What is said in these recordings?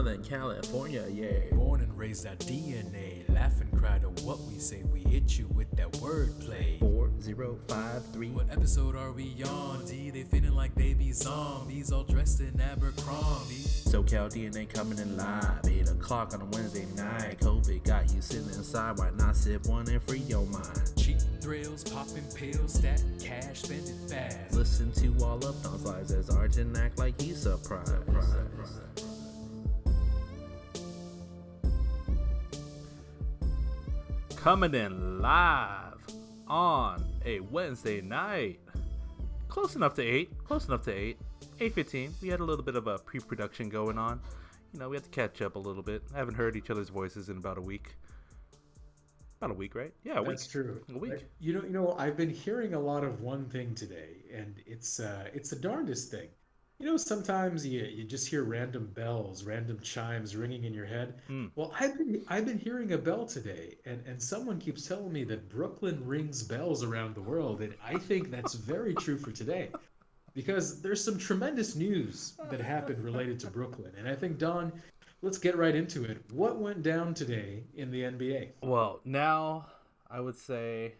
Southern California, yeah. Born and raised on DNA, laugh and cry to what we say. We hit you with that wordplay. 4053. What episode are we on? D, they feeling like baby zombies, all dressed in Abercrombie. SoCal DNA coming in live, 8 o'clock on a Wednesday night. COVID got you sitting inside, why not sip one and free your mind? Cheap thrills, popping pills, stat cash, spend it fast. Listen to all of Don's lies as Arjun act like he's surprised. Coming in live on a Wednesday night. Close enough to 8. 8:15. We had a little bit of a pre-production going on. You know, we had to catch up a little bit. I haven't heard each other's voices in about a week. About a week, right? Yeah, a week. That's true. A week. You know, I've been hearing a lot of one thing today, and it's the darndest thing. You know, sometimes you just hear random bells, random chimes ringing in your head. Well, I've been hearing a bell today, and someone keeps telling me that Brooklyn rings bells around the world, and I think that's very true for today. Because there's some tremendous news that happened related to Brooklyn. And I think, Don, let's get right into it. What went down today in the NBA? Well, now I would say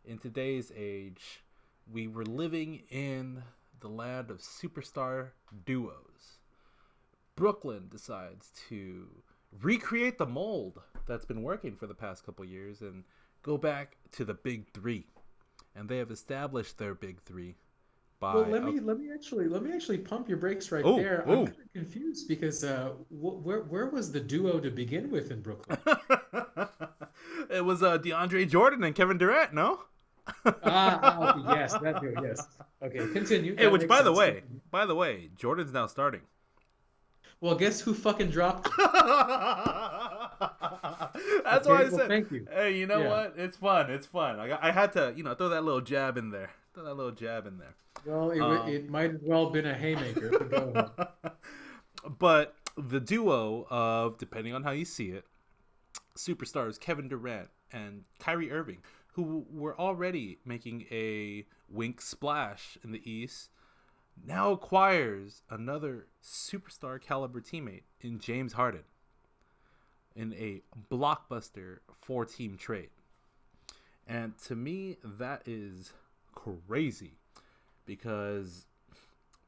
in today's age, we were living in the land of superstar duos. Brooklyn decides to recreate the mold that's been working for the past couple years and go back to the big three. And they have established their big three. Well, let me actually pump your brakes right there. I'm kind of confused because where was the duo to begin with in Brooklyn? It was DeAndre Jordan and Kevin Durant, no? Yes, that duo. Yes. Okay, continue. Hey, which by the way, Jordan's now starting. Well, guess who fucking dropped? That's why I said. Thank you. Hey, you know what? It's fun. I had to, throw that little jab in there. Well, it might as well have been a haymaker. Go on. But the duo of, depending on how you see it, superstars Kevin Durant and Kyrie Irving, who were already making a wink splash in the East, now acquires another superstar caliber teammate in James Harden in a blockbuster 4-team trade. And to me, that is crazy because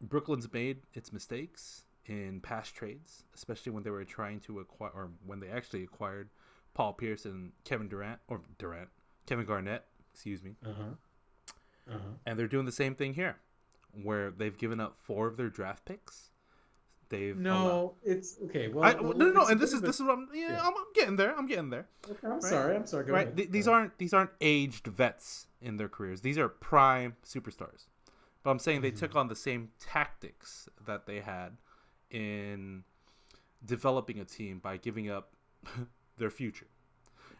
Brooklyn's made its mistakes in past trades, especially when they were trying to acquire, or when they actually acquired Paul Pierce and Kevin Garnett, excuse me. And they're doing the same thing here, where they've given up 4 of their draft picks. It's okay. Well, no, and this is what I'm getting there. Okay, I'm sorry. Go right? ahead. These aren't aged vets in their careers. These are prime superstars. But I'm saying they took on the same tactics that they had in developing a team by giving up their future.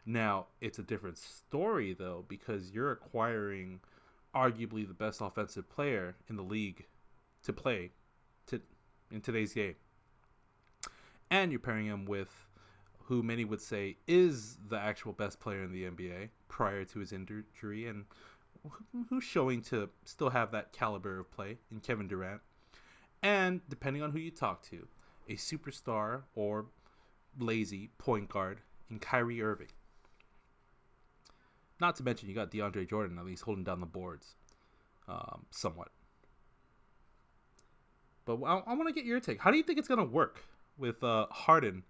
Now, it's a different story, though, because you're acquiring arguably the best offensive player in the league to play in today's game. And you're pairing him with who many would say is the actual best player in the NBA prior to his injury, and who's showing to still have that caliber of play in Kevin Durant. And depending on who you talk to, a superstar or lazy point guard in Kyrie Irving. Not to mention you got DeAndre Jordan at least holding down the boards somewhat. But I want to get your take. How do you think it's going to work with Harden,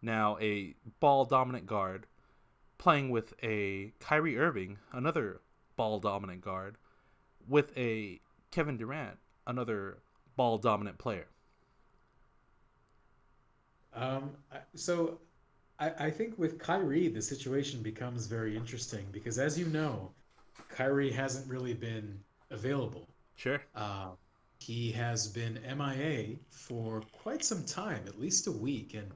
now a ball-dominant guard, playing with a Kyrie Irving, another ball-dominant guard, with a Kevin Durant, another ball-dominant player? So I think with Kyrie, the situation becomes very interesting because, as you know, Kyrie hasn't really been available. Sure. He has been MIA for quite some time, at least a week, and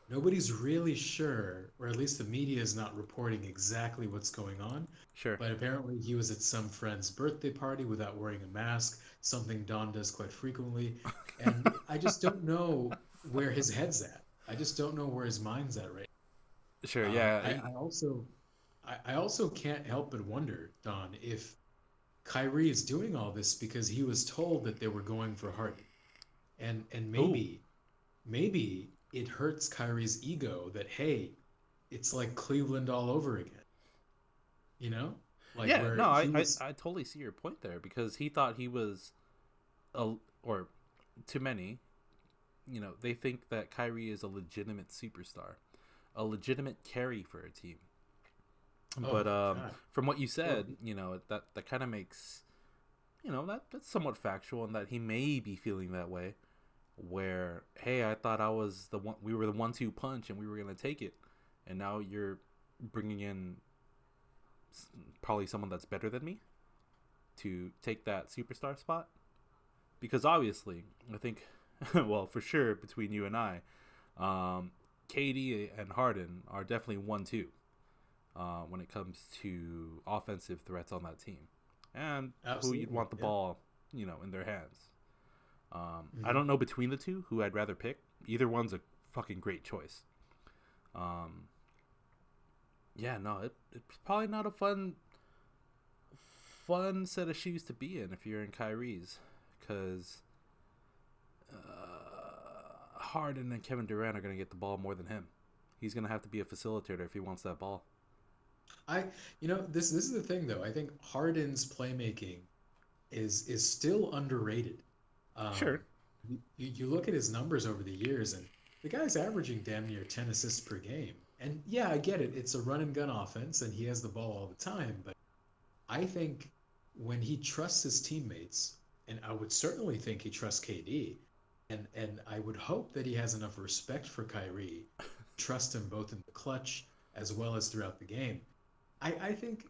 nobody's really sure, or at least the media is not reporting exactly what's going on. Sure. But apparently he was at some friend's birthday party without wearing a mask, something Don does quite frequently. And I just don't know where his head's at. I just don't know where his mind's at right now. Sure, yeah. I also can't help but wonder, Don, if Kyrie is doing all this because he was told that they were going for Harden. And maybe it hurts Kyrie's ego that, hey, it's like Cleveland all over again. You know, like Yeah, where no, he was. I totally see your point there because he thought he was a, or to many, they think that Kyrie is a legitimate superstar, a legitimate carry for a team. Oh But my God. from what you Well, said, that kind of makes, that's somewhat factual, and that he may be feeling that way. Where, hey, I thought I was the one, we were the 1-2 punch, and we were gonna take it, and now you're bringing in probably someone that's better than me to take that superstar spot. Because obviously, I think, well, for sure, between you and I, um, KD and Harden are definitely 1-2 when it comes to offensive threats on that team, and who you'd absolutely. want the Yeah. ball, in their hands. I Hmm. don't know between the two who I'd rather pick. Either one's a fucking great choice. Um, yeah, no, it's probably not a fun set of shoes to be in if you're in Kyrie's, because Harden and Kevin Durant are going to get the ball more than him. He's going to have to be a facilitator if he wants that ball. I, this is the thing though. I think Harden's playmaking is still underrated. Um, Sure. you look at his numbers over the years, and the guy's averaging damn near 10 assists per game. And yeah, I get it. It's a run and gun offense, and he has the ball all the time. But I think when he trusts his teammates, and I would certainly think he trusts KD, and I would hope that he has enough respect for Kyrie, trust him both in the clutch as well as throughout the game. I think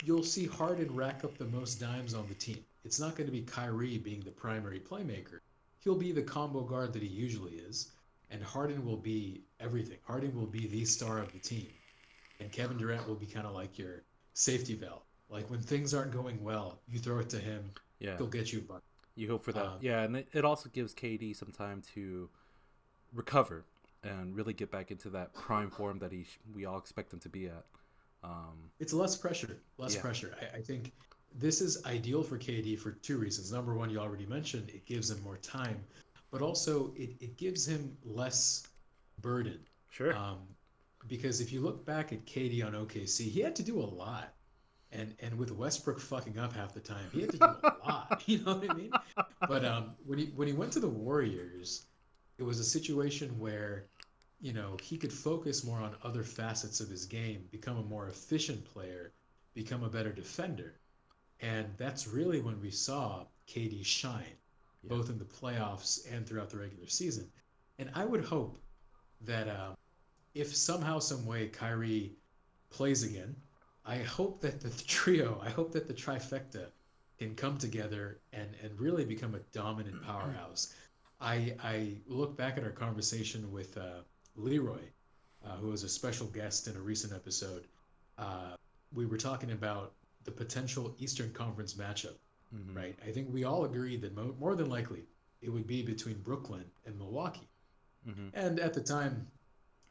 you'll see Harden rack up the most dimes on the team. It's not going to be Kyrie being the primary playmaker. He'll be the combo guard that he usually is, and Harden will be everything. Harden will be the star of the team, and Kevin Durant will be kind of like your safety valve. Like when things aren't going well, you throw it to him, Yeah. he'll get you a bucket. You hope for that. Um, Yeah, and it also gives KD some time to recover and really get back into that prime form that we all expect him to be at. it's less pressure, less Yeah. pressure. I think this is ideal for KD for two reasons. Number one, you already mentioned it gives him more time, but also it gives him less burden. Sure. Um, because if you look back at KD on OKC, he had to do a lot. And with Westbrook fucking up half the time, he had to do a lot. You know what I mean? But when he went to the Warriors, it was a situation where he could focus more on other facets of his game, become a more efficient player, become a better defender. And that's really when we saw KD shine, Yeah. both in the playoffs and throughout the regular season. And I would hope that if somehow, some way, Kyrie plays again, I hope that the trio, I hope that the trifecta can come together and really become a dominant powerhouse. I look back at our conversation with Leroy, who was a special guest in a recent episode. Uh, we were talking about the potential Eastern Conference matchup, Mm-hmm. right? I think we all agreed that more than likely it would be between Brooklyn and Milwaukee. Mm-hmm. And at the time,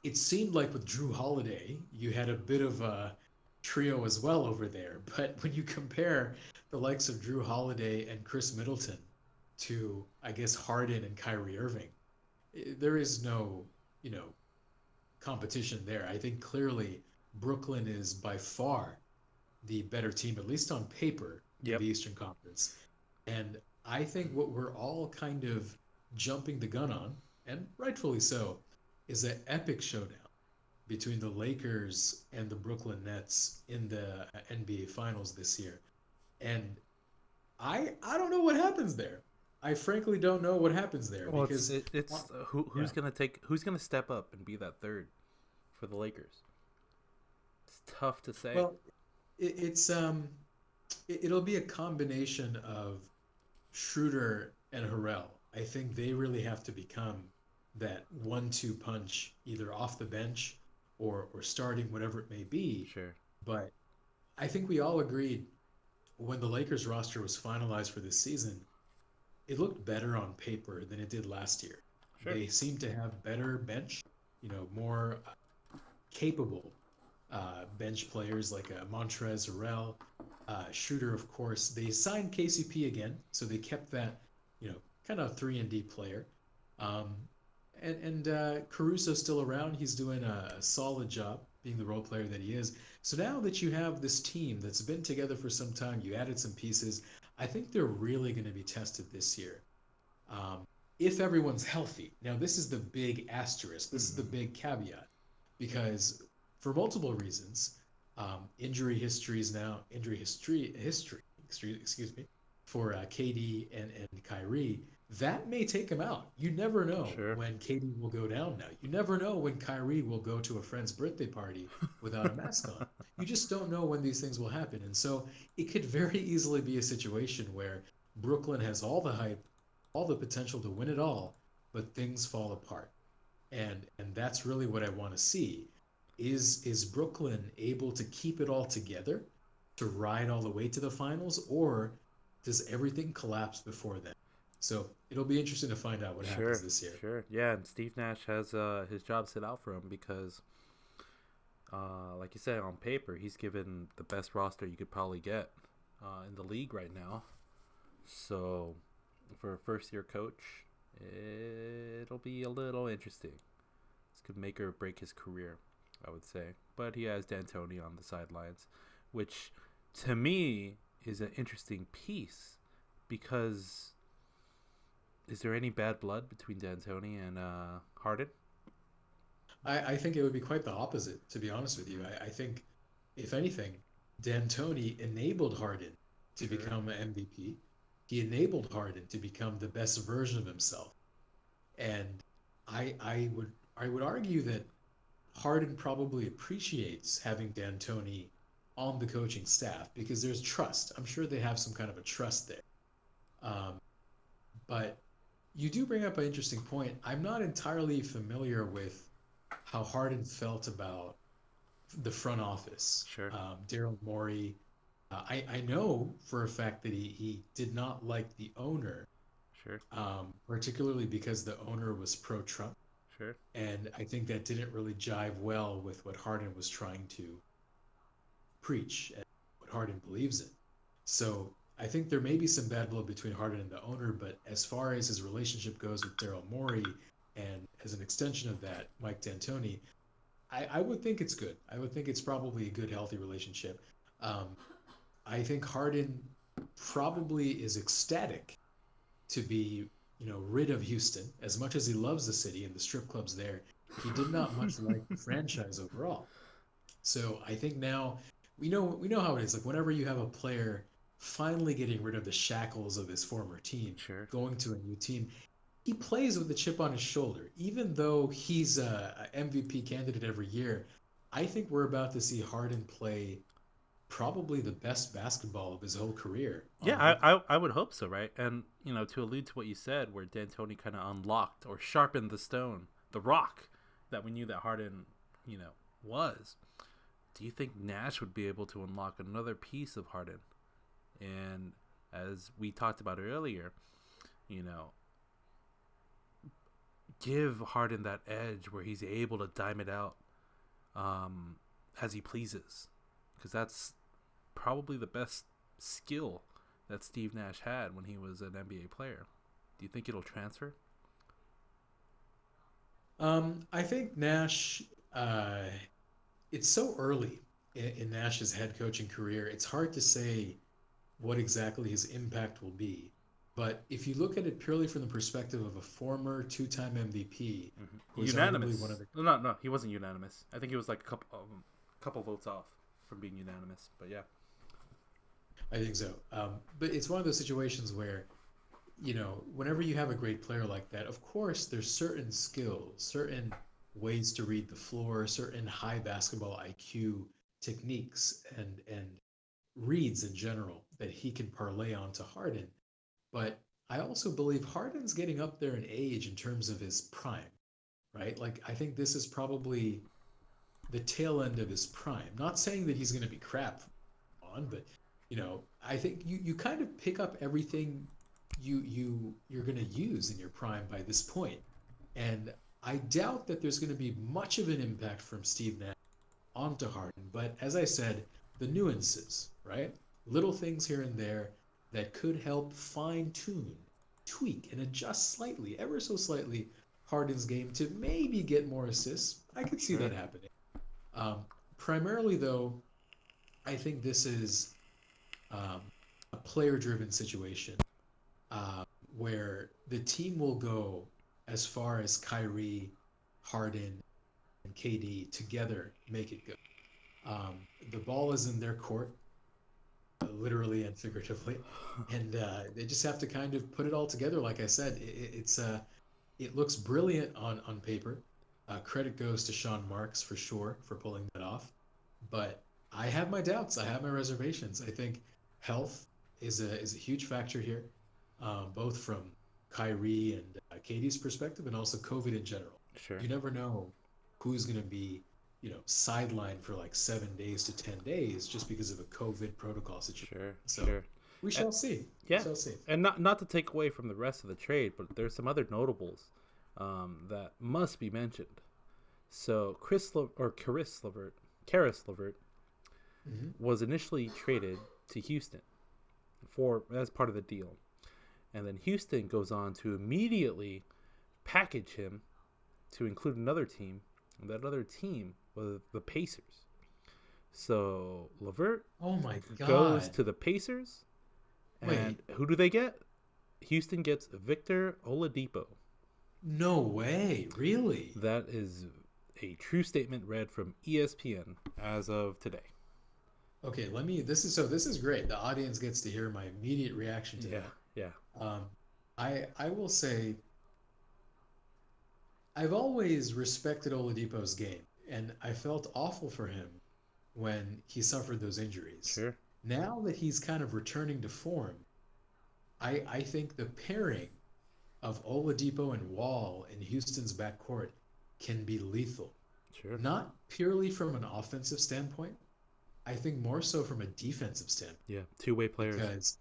it seemed like with Drew Holiday, you had a bit of a trio as well over there. But when you compare the likes of Drew Holiday and Chris Middleton to, I guess, Harden and Kyrie Irving, there is no, you know, competition there. I think clearly Brooklyn is by far the better team, at least on paper, in Yep. the Eastern Conference. And I think what we're all kind of jumping the gun on, and rightfully so, is that epic showdown between the Lakers and the Brooklyn Nets in the NBA Finals this year. And I don't know what happens there. I frankly don't know what happens there Well, it's because it, it's yeah. who's gonna step up and be that third for the Lakers. It's tough to say. Well, it'll be a combination of Schroeder and Harrell. I think they really have to become that 1-2 punch, either off the bench or starting, whatever it may be. Sure. But I think we all agreed when the Lakers roster was finalized for this season, it looked better on paper than it did last year. Sure. They seem to have better bench, more capable bench players like Montrez Harrell, Shooter, of course. They signed KCP again, so they kept that, kind of 3 and D player. Um, and Caruso's still around. He's doing a solid job being the role player that he is. So now that you have this team that's been together for some time, you added some pieces. I think they're really going to be tested this year. Um, if everyone's healthy. Now, this is the big asterisk. This is the Mm-hmm. big caveat because for multiple reasons, injury history, excuse me, for KD and Kyrie, that may take him out. You never know Sure. when KD will go down now. You never know when Kyrie will go to a friend's birthday party without a mask on. You just don't know when these things will happen. And so it could very easily be a situation where Brooklyn has all the hype, all the potential to win it all, but things fall apart. And that's really what I want to see. Is Brooklyn able to keep it all together to ride all the way to the finals, or does everything collapse before then? So it'll be interesting to find out what happens Sure, this year. sure. Yeah, and Steve Nash has his job set out for him because, like you said, on paper, he's given the best roster you could probably get in the league right now. So, for a first year coach, it'll be a little interesting. This could make or break his career, I would say. But he has D'Antoni on the sidelines, which to me is an interesting piece because is there any bad blood between D'Antoni and Harden? I think it would be quite the opposite, to be honest with you. I think, if anything, D'Antoni enabled Harden to Sure. become an MVP. He enabled Harden to become the best version of himself. And I would argue that Harden probably appreciates having D'Antoni on the coaching staff because there's trust. I'm sure they have some kind of a trust there. Um, but you do bring up an interesting point. I'm not entirely familiar with how Harden felt about the front office. Sure. Daryl Morey. I know for a fact that he did not like the owner, Sure. particularly because the owner was pro-Trump. Sure. And I think that didn't really jive well with what Harden was trying to preach and what Harden believes in. So I think there may be some bad blood between Harden and the owner, but as far as his relationship goes with Daryl Morey and as an extension of that, Mike D'Antoni, I would think it's good. I would think it's probably a good, healthy relationship. Um, I think Harden probably is ecstatic to be, rid of Houston. As much as he loves the city and the strip clubs there, he did not much like the franchise overall. So I think now we know how it is. Like whenever you have a player finally getting rid of the shackles of his former team, Sure. going to a new team, he plays with a chip on his shoulder. Even though he's a MVP candidate every year, I think we're about to see Harden play probably the best basketball of his whole career Yeah, on Brooklyn. I would hope so, right? And to allude to what you said, where D'Antoni kind of unlocked or sharpened the stone, the rock that we knew that Harden, was. Do you think Nash would be able to unlock another piece of Harden? And as we talked about earlier, you know, give Harden that edge where he's able to dime it out um, as he pleases, because that's probably the best skill that Steve Nash had when he was an NBA player. Do you think it'll transfer? I think Nash. Uh, it's so early in Nash's head coaching career. It's hard to say what exactly his impact will be. But if you look at it purely from the perspective of a former two-time MVP, who is arguably one of Unanimous? the, No, no, he wasn't unanimous. I think he was like a couple votes off from being unanimous. But yeah, I think so. But it's one of those situations where, whenever you have a great player like that, of course, there's certain skills, certain ways to read the floor, certain high basketball IQ techniques and reads in general that he can parlay onto Harden. But I also believe Harden's getting up there in age in terms of his prime, right? Like I think this is probably the tail end of his prime. Not saying that he's going to be crap on, but I think you kind of pick up everything you're going to use in your prime by this point. And I doubt that there's going to be much of an impact from Steve Nash onto Harden. But as I said, the nuances, right? Little things here and there that could help fine tune, tweak, and adjust slightly, ever so slightly, Harden's game to maybe get more assists. I could see Sure. that happening. Um, Primarily, though, I think this is um, a player-driven situation uh, where the team will go as far as Kyrie, Harden, and KD together make it go. The ball is in their court, literally and figuratively, and they just have to kind of put it all together. Like I said, it looks brilliant on paper. Credit goes to Sean Marks for sure for pulling that off, but I have my doubts. I have my reservations. I think health is a huge factor here, both from Kyrie and Katie's perspective, and also COVID in general. Sure. You never know who's going to be, sidelined for like 7 days to 10 days just because of a COVID protocol situation. Sure. So Sure. we Uh, shall see. We yeah, shall see. and not to take away from the rest of the trade, but there's some other notables that must be mentioned. So Karis Levert Hmm. was initially traded to Houston for as part of the deal, and then Houston goes on to immediately package him to include another team, and that other team was the Pacers. So Levert Oh my goes God. to the Pacers, and Wait, who do they get? Houston gets Victor Oladipo. no way. Really? That is a true statement read from ESPN as of today. Okay, this is great. The audience gets to hear my immediate reaction to Yeah, that. yeah, Um, I will say I've always respected Oladipo's game, and I felt awful for him when he suffered those injuries. sure, Now that he's kind of returning to form, I think the pairing of Oladipo and Wall in Houston's backcourt can be lethal. sure. Not purely from an offensive standpoint, I think more so from a defensive standpoint, Yeah, two-way players. because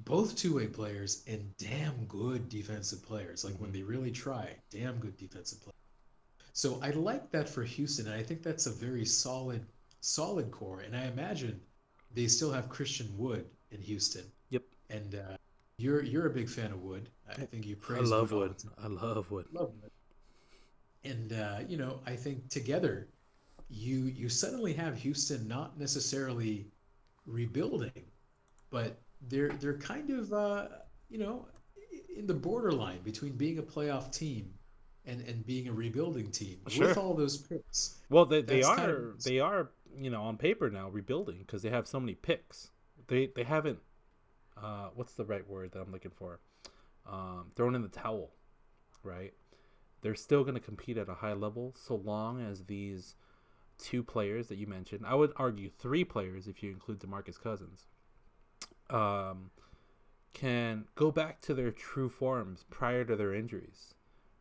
both two-way players and damn good defensive players, like when Hmm. they really try, damn good defensive players. So I like that for Houston, and I think that's a very solid core. And I imagine they still have Christian Wood in Houston, Yep. and you're a big fan of Wood. I think you I praise love Wood all Wood. the time. I love Wood. Love Wood. And I think together you suddenly have Houston not necessarily rebuilding, but they're kind of you know in the borderline between being a playoff team and being a rebuilding team with Sure. all those picks. Well, they That's kind of are on paper now rebuilding because they have so many picks. They haven't what's the right word that I'm looking for? Thrown in the towel, right? They're still going to compete at a high level so long as these two players that you mentioned. I would argue three players if you include DeMarcus Cousins. Um, can go back to their true forms prior to their injuries.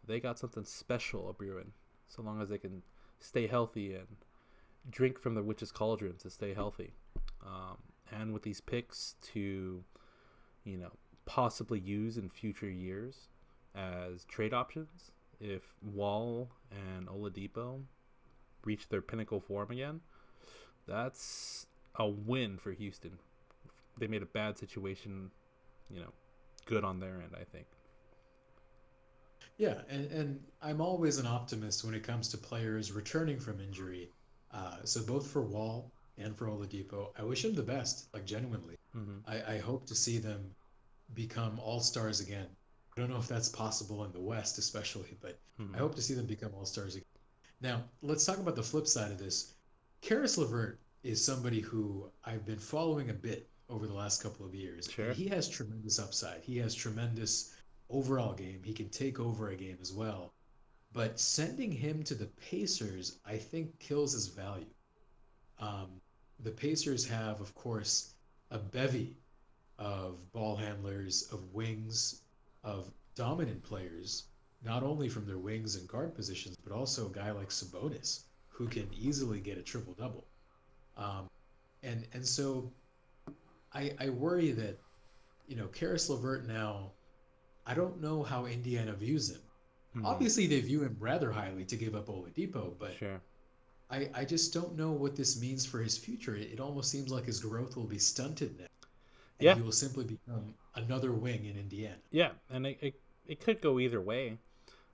They got something special a brewing, so long as they can stay healthy and drink from the witch's cauldron to stay healthy. Um, and with these picks to, possibly use in future years as trade options, if Wall and Oladipo reach their pinnacle form again, that's a win for Houston. They made a bad situation, good on their end, I think. Yeah, and I'm always an optimist when it comes to players returning from injury. So both for Wall and for Oladipo, I wish them the best, like genuinely. Mm-hmm. I hope to see them become all stars again. I don't know if that's possible in the West, especially, but I Mm-hmm. hope to see them become all stars again. Now, let's talk about the flip side of this. Karis LeVert is somebody who I've been following a bit over the last couple of years, and Sure. he has tremendous upside. He has tremendous overall game. He can take over a game as well. But sending him to the Pacers, I think, kills his value. Um, the Pacers have, of course, a bevy of ball handlers, of wings, of dominant players, not only from their wings and guard positions, but also a guy like Sabonis, who can easily get a triple double. Um, and so I worry that Karis LeVert now. I don't know how Indiana views him. Mm-hmm. Obviously, they view him rather highly to give up Oladipo, but Sure. I just don't know what this means for his future. It almost seems like his growth will be stunted now, and Yeah. he will simply become another wing in Indiana. Yeah. And it could go either way.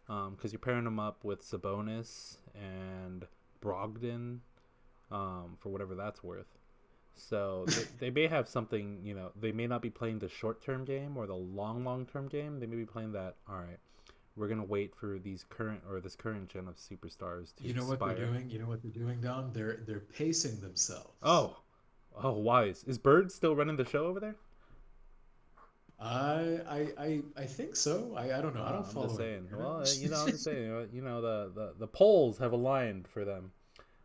because you're pairing him up with Sabonis and Brogdon, for whatever that's worth. So they may have something, they may not be playing the short-term game or the long-term game. They may be playing that, all right, we're going to wait for this current gen of superstars to You know what they're expire. doing? You know what they're doing, Don? They're pacing themselves. Oh, wise. Is Bird still running the show over there? I think so. I don't know. I don't I'm just follow him saying. there. Well, I'm just saying, the polls have aligned for them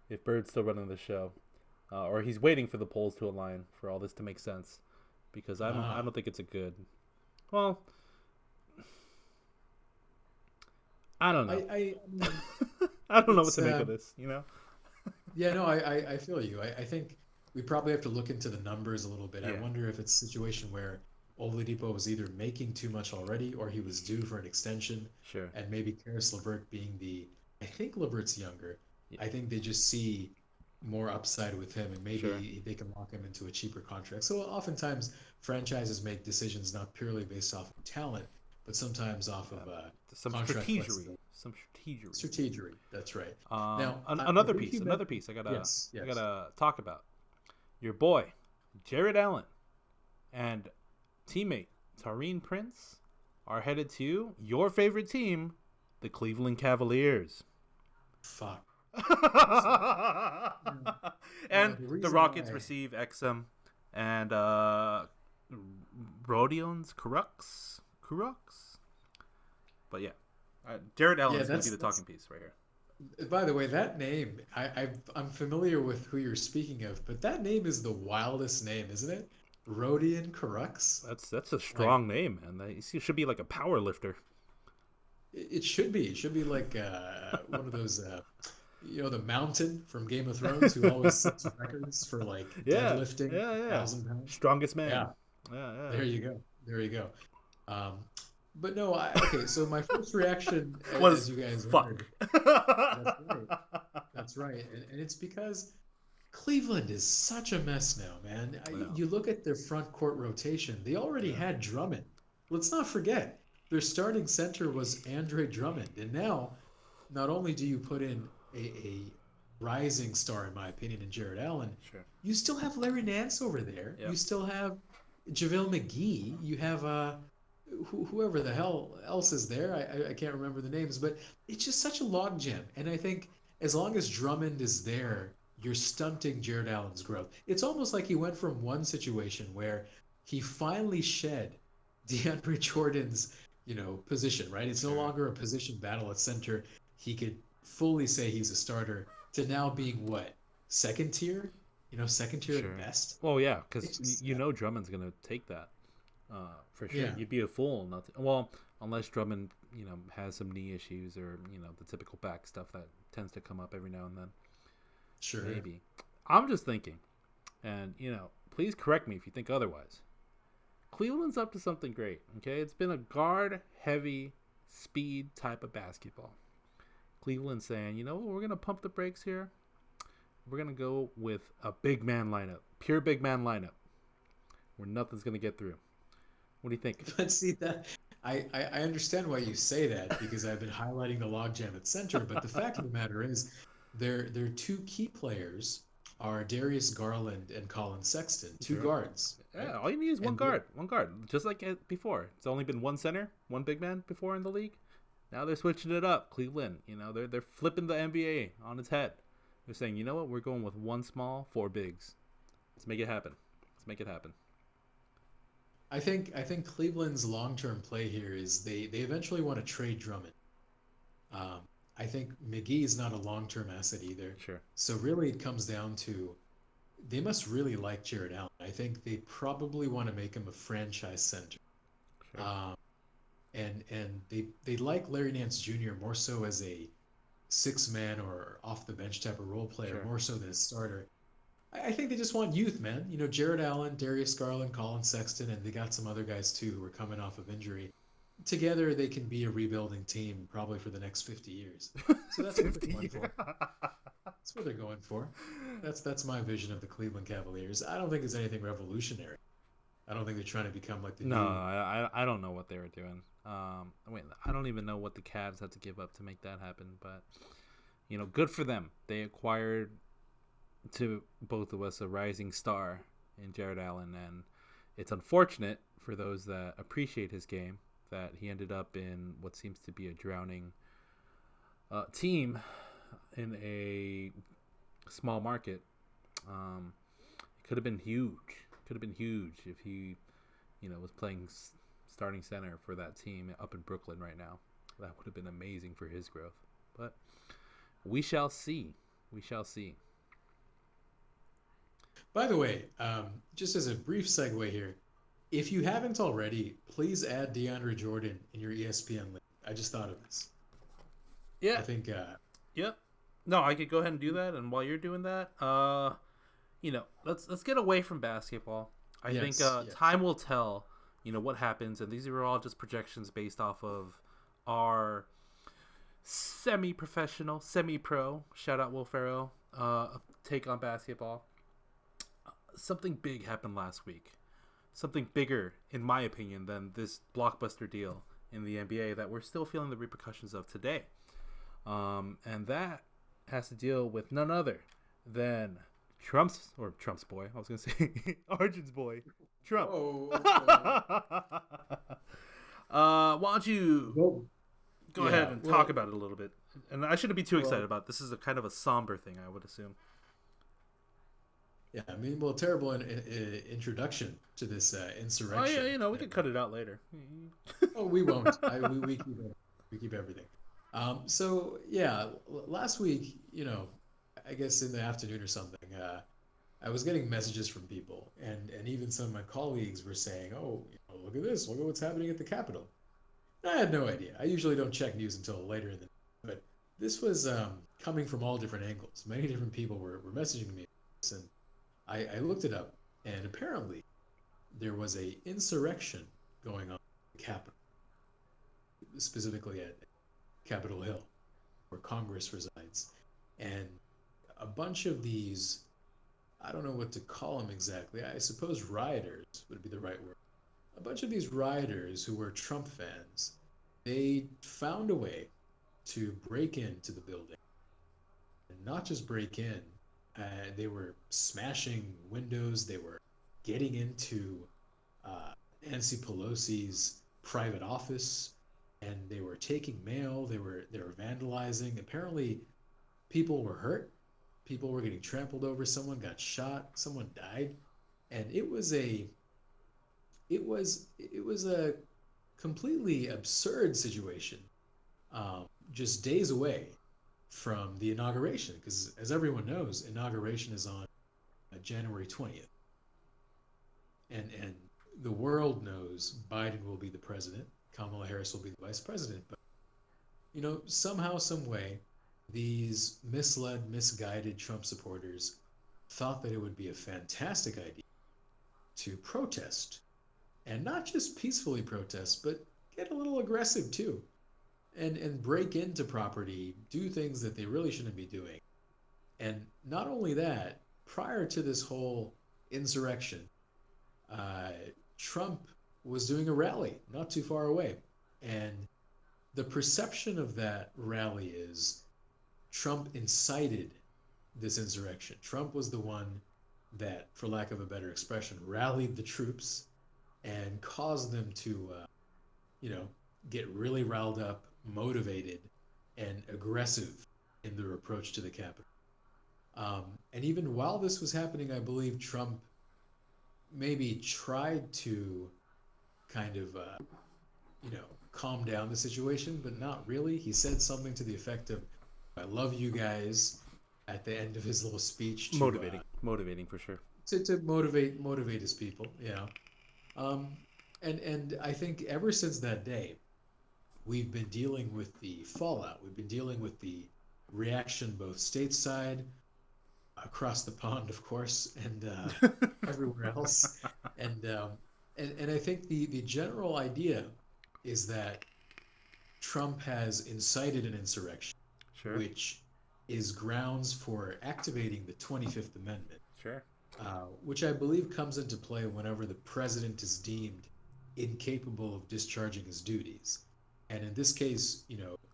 if Bird's still running the show. Or he's waiting for the polls to align for all this to make sense, because I don't think it's a good. Well, I don't know. I mean, I don't know what it's to make of this. yeah, no, I feel you. I think we probably have to look into the numbers a little bit. I Yeah. wonder if it's a situation where Oladipo was either making too much already or he was due for an extension, Sure. and maybe Karis LeVert being I think LeVert's younger. Yeah. I think they just see more upside with him, and maybe Sure. they can lock him into a cheaper contract. So oftentimes franchises make decisions not purely based off of talent, but sometimes off of Some contract strategery. flexibility. Some strategery. Strategery. That's right. Another think piece. you Another meant- piece. I Yes, yes. gotta talk about your boy, Jared Allen, and teammate Taurean Prince are headed to your favorite team, the Cleveland Cavaliers. Fuck. And the the reason Rockets why- receive Exum and Rodion's Crux. But yeah, Jared Allen is going to be the talking piece right here. By the way, that name, I'm familiar with who you're speaking of, but that name is the wildest name, isn't it? Rodion Crux? That's a strong name, man. He should be like a power lifter. It should be. It should be like one of those, the Mountain from Game of Thrones who always sets records for like deadlifting 1,000 pounds. Strongest man. Yeah. There you go. There you go. But no, okay. So my first reaction, as you guys heard, that's right, and it's because Cleveland is such a mess now, man. You look at their front court rotation; they already had Drummond. Let's not forget their starting center was Andre Drummond, and now not only do you put in a rising star, in my opinion, in Jared Allen, you still have Larry Nance over there. Yep. You still have JaVale McGee. You have whoever the hell else is there. I can't remember the names, but it's just such a logjam. And I think as long as Drummond is there, you're stunting Jared Allen's growth. It's almost like he went from one situation where he finally shed DeAndre Jordan's, position, right? It's no longer a position battle at center. He could fully say he's a starter, to now being what? Second tier? Second tier at best? Well, yeah, because Drummond's going to take that. For sure. You'd be a fool not to. Well, unless Drummond, has some knee issues or, the typical back stuff that tends to come up every now and then. Sure. Maybe. I'm just thinking, and, please correct me if you think otherwise. Cleveland's up to something great, okay? It's been a guard-heavy speed type of basketball. Cleveland's saying, we're going to pump the brakes here. We're going to go with a big man lineup, pure big man lineup, where nothing's going to get through. What do you think? But see, that I understand why you say that, because I've been highlighting the logjam at center, but the fact of the matter is their two key players are Darius Garland and Colin Sexton, two guards. Right? Yeah, all you need is one guard, just like before. It's only been one center, one big man before in the league. Now they're switching it up. Cleveland, they're flipping the NBA on its head. They're saying, you know what, we're going with one small, four bigs. Let's make it happen. I think Cleveland's long-term play here is they eventually want to trade Drummond. I think McGee is not a long-term asset either. Sure. So really it comes down to they must really like Jared Allen. I think they probably want to make him a franchise center. Sure. And they like Larry Nance Jr. more so as a six-man or off-the-bench type of role player, more so than a starter. I think they just want youth, man. Jared Allen, Darius Garland, Colin Sexton, and they got some other guys too who are coming off of injury. Together, they can be a rebuilding team probably for the next 50 years. So that's what they're going for. That's what they're going for. That's my vision of the Cleveland Cavaliers. I don't think it's anything revolutionary. I don't think they're trying to become like the No, I don't know what they were doing. I don't even know what the Cavs had to give up to make that happen, but good for them. They acquired, to both of us, a rising star in Jared Allen, and it's unfortunate for those that appreciate his game that he ended up in what seems to be a drowning team in a small market. It could have been huge. Could have been huge if he, was playing starting center for that team up in Brooklyn right now. That would have been amazing for his growth. But we shall see. We shall see. By the way, just as a brief segue here, if you haven't already, please add DeAndre Jordan in your ESPN link. I just thought of this. Yeah. I think. Yep. No, I could go ahead and do that. And while you're doing that, let's get away from basketball. I think time will tell. What happens, and these are all just projections based off of our semi-professional, semi-pro. Shout out Will Ferrell. Take on basketball. Something big happened last week. Something bigger, in my opinion, than this blockbuster deal in the NBA that we're still feeling the repercussions of today. And that has to deal with none other than Trump's boy. I was going to say Arjun's boy, Trump. Oh, why don't you go ahead and talk about it a little bit? And I shouldn't be too excited about it. This is a kind of a somber thing, I would assume. Yeah, I mean, terrible introduction to this insurrection. Oh yeah, we can cut it out later. Oh, we won't. We keep everything. So yeah, last week, I guess in the afternoon or something, I was getting messages from people, and even some of my colleagues were saying, "Oh, look at this! Look at what's happening at the Capitol." And I had no idea. I usually don't check news until later in the day, but this was coming from all different angles. Many different people were messaging me, and I looked it up, and apparently there was a insurrection going on at the Capitol, specifically at Capitol Hill, where Congress resides, and a bunch of these, I don't know what to call them exactly. I suppose rioters would be the right word. A bunch of these rioters who were Trump fans, they found a way to break into the building, and not just break in. They were smashing windows. They were getting into Nancy Pelosi's private office, and they were taking mail. They were vandalizing. Apparently, people were hurt. People were getting trampled over. Someone got shot. Someone died, and it was a completely absurd situation. Just days away from the inauguration, because as everyone knows, inauguration is on January 20th, and the world knows Biden will be the president, Kamala Harris will be the vice president, but somehow, some way, these misled, misguided Trump supporters thought that it would be a fantastic idea to protest, and not just peacefully protest, but get a little aggressive too. And break into property, do things that they really shouldn't be doing. And not only that, prior to this whole insurrection, Trump was doing a rally not too far away. And the perception of that rally is Trump incited this insurrection. Trump was the one that, for lack of a better expression, rallied the troops and caused them to, get really riled up, motivated, and aggressive in their approach to the Capitol. And even while this was happening, I believe Trump maybe tried to kind of, calm down the situation, but not really. He said something to the effect of, "I love you guys," at the end of his little speech. Motivating for sure. To motivate his people, And I think ever since that day, we've been dealing with the fallout. We've been dealing with the reaction both stateside, across the pond, of course, and everywhere else. And I think the general idea is that Trump has incited an insurrection, sure, which is grounds for activating the 25th Amendment, sure, which I believe comes into play whenever the president is deemed incapable of discharging his duties. And in this case,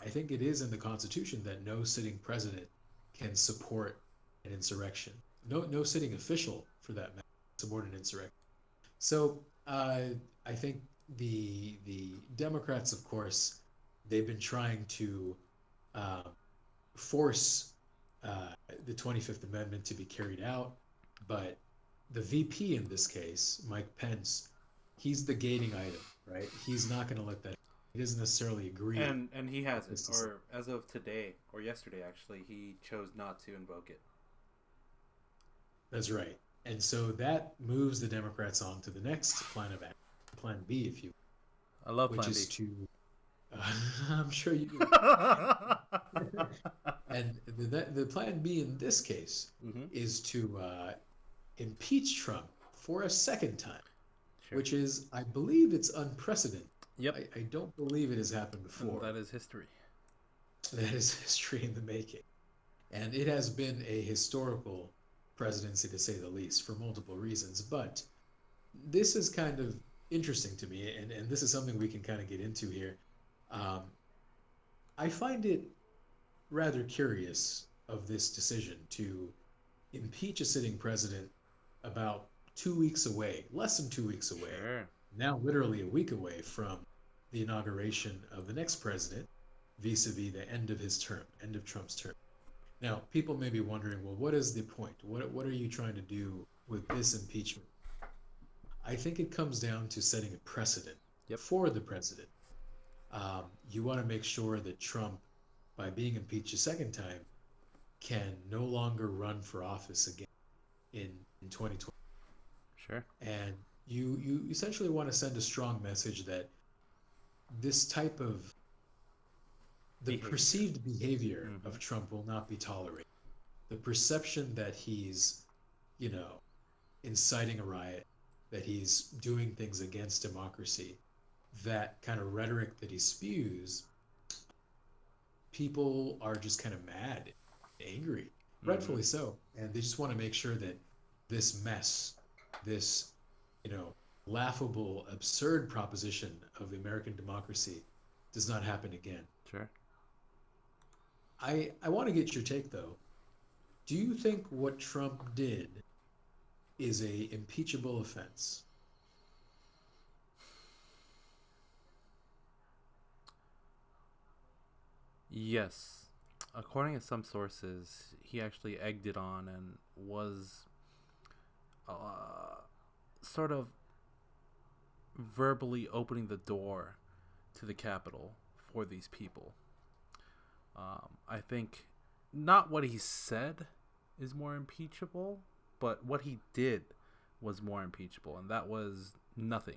I think it is in the Constitution that no sitting president can support an insurrection. No sitting official, for that matter, support an insurrection. So I think the Democrats, of course, they've been trying to uh, force uh, the 25th Amendment to be carried out, but the VP in this case, Mike Pence, he's the gating item, right? He's not going to let that. He doesn't necessarily agree And he with hasn't, this decision. or as of today or yesterday, actually, he chose not to invoke it. That's right. And so that moves the Democrats on to the next plan of action, Plan B, if you, I love which Plan is B. to, I'm sure you do. And the Plan B in this case Mm-hmm. is to impeach Trump for a second time, Sure. which is, I believe, it's unprecedented. Yep. I don't believe it has happened And before. that is history. That is history in the making. And it has been a historical presidency, to say the least, for multiple reasons. But this is kind of interesting to me, and this is something we can kind of get into here. Um, I find it rather curious of this decision to impeach a sitting president about 2 weeks away, less than 2 weeks away, Sure. now literally a week away from the inauguration of the next president, vis-a-vis the end of his term, end of Trump's term. Now, people may be wondering, well, what is the point? What are you trying to do with this impeachment? I think it comes down to setting a precedent Yep. for the president. You want to make sure that Trump, by being impeached a second time, can no longer run for office again in 2020. Sure. And you essentially want to send a strong message that this type of the Behavior. perceived behavior Mm-hmm. of Trump will not be tolerated. The perception that he's, you know, inciting a riot, that he's doing things against democracy, that kind of rhetoric that he spews, people are just kind of mad, angry, Mm-hmm. rightfully so. And they just want to make sure that this mess, this, you know, laughable, absurd proposition of American democracy does not happen again. Sure. I want to get your take though. Do you think what Trump did is a impeachable offense? Yes. According to some sources, he actually egged it on and was sort of verbally opening the door to the Capitol for these people. I think not what he said is more impeachable, but what he did was more impeachable, and that was nothing.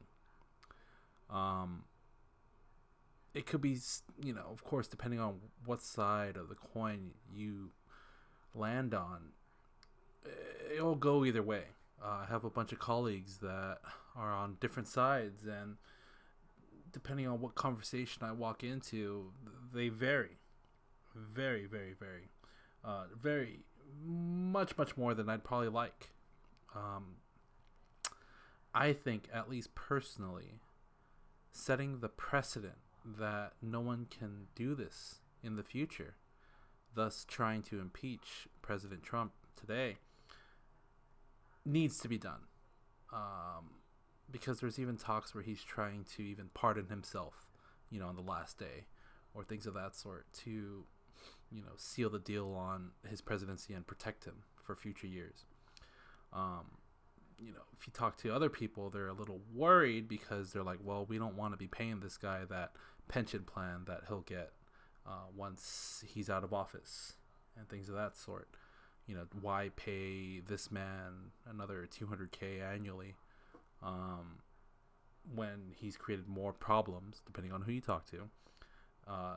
Um, it could be, of course, depending on what side of the coin you land on, it'll go either way. I have a bunch of colleagues that are on different sides, and depending on what conversation I walk into, they vary. Very, very, very. Very much, much more than I'd probably like. Um, I think, at least personally, setting the precedent that no one can do this in the future, thus trying to impeach President Trump today, needs to be done. Because there's even talks where he's trying to even pardon himself, on the last day, or things of that sort, to, seal the deal on his presidency and protect him for future years. If you talk to other people, they're a little worried because they're like, well, we don't want to be paying this guy that pension plan that he'll get once he's out of office and things of that sort. Why pay this man another $200K annually when he's created more problems, depending on who you talk to,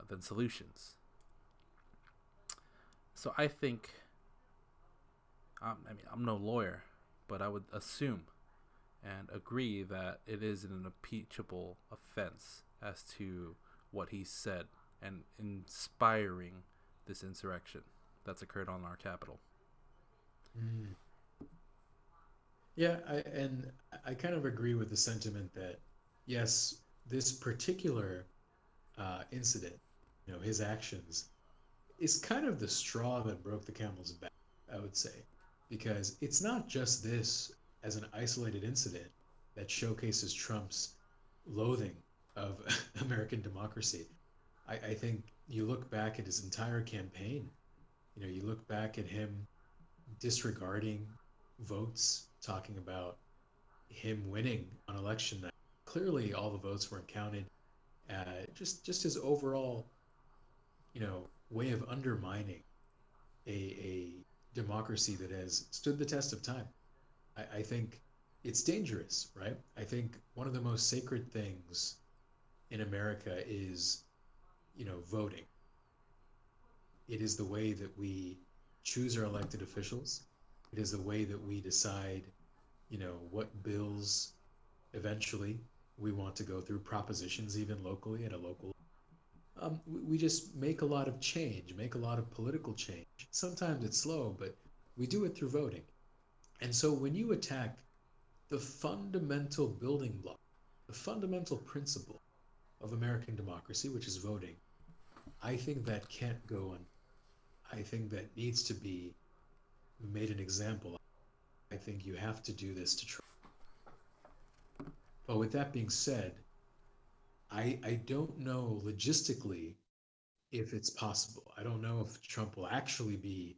than solutions. So I think, I'm no lawyer, but I would assume and agree that it is an impeachable offense as to what he said and inspiring this insurrection that's occurred on our capital. Mm. Yeah, I kind of agree with the sentiment that yes, this particular incident, his actions, is kind of the straw that broke the camel's back, I would say, because it's not just this as an isolated incident that showcases Trump's loathing of American democracy. I think you look back at his entire campaign, you look back at him disregarding votes, talking about him winning on election night. Clearly, all the votes weren't counted. Just his overall, way of undermining a democracy that has stood the test of time. I think it's dangerous, right? I think one of the most sacred things in America is, voting. It is the way that we choose our elected officials. It is the way that we decide, what bills eventually we want to go through, propositions even locally at a local. We just make a lot of change, make a lot of political change. Sometimes it's slow, but we do it through voting. And so when you attack the fundamental building block, the fundamental principle of American democracy, which is voting, I think that can't go on. I think that needs to be made an example of. I think you have to do this to try. But with that being said, I don't know logistically if it's possible. I don't know if Trump will actually be,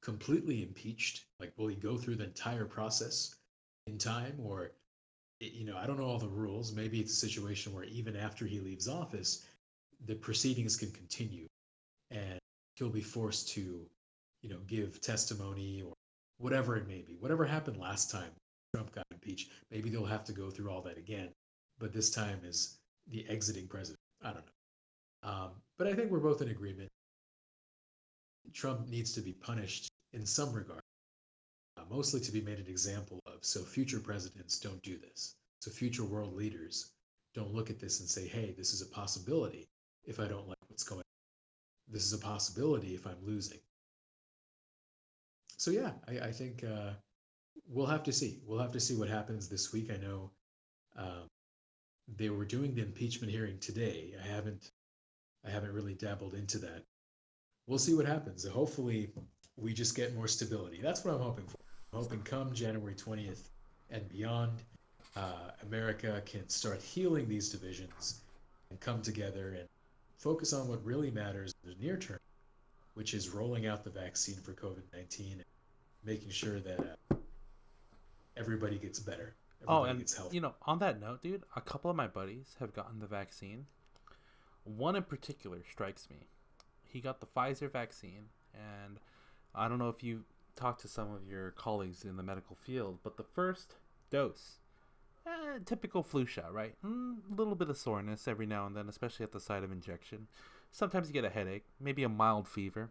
completely impeached. Like, will he go through the entire process in time? Or, I don't know all the rules. Maybe it's a situation where even after he leaves office, the proceedings can continue and he'll be forced to, give testimony or whatever it may be. Whatever happened last time Trump got impeached, maybe they'll have to go through all that again. But this time is the exiting president. I don't know. But I think we're both in agreement. Trump needs to be punished in some regard, mostly to be made an example of. So future presidents don't do this. So future world leaders don't look at this and say, hey, this is a possibility if I don't like what's going on. This is a possibility if I'm losing. So yeah, I think we'll have to see. We'll have to see what happens this week. I know um, they were doing the impeachment hearing today. I haven't really dabbled into that. We'll see what happens. Hopefully, we just get more stability. That's what I'm hoping for. I'm hoping come January 20th and beyond, America can start healing these divisions and come together and focus on what really matters in the near term, which is rolling out the vaccine for COVID-19 and making sure that everybody gets better, Oh, everybody and gets healthy. on that note, dude, a couple of my buddies have gotten the vaccine. One in particular strikes me. He got the Pfizer vaccine, and I don't know if you talked to some of your colleagues in the medical field, but the first dose, typical flu shot, right? A little bit of soreness every now and then, especially at the site of injection. Sometimes you get a headache, maybe a mild fever,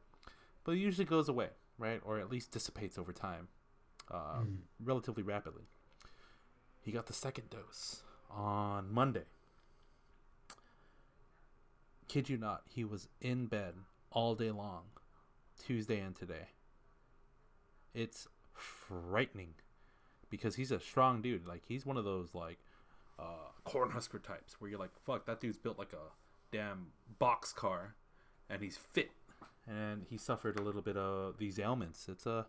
but it usually goes away, right? Or at least dissipates over time, uh, Mm. relatively rapidly. He got the second dose on Monday. Kid you not, he was in bed all day long, Tuesday and today. It's frightening because he's a strong dude. Like, he's one of those like Cornhusker types where you're like, fuck, that dude's built like a damn box car, and he's fit, and he suffered a little bit of these ailments. It's a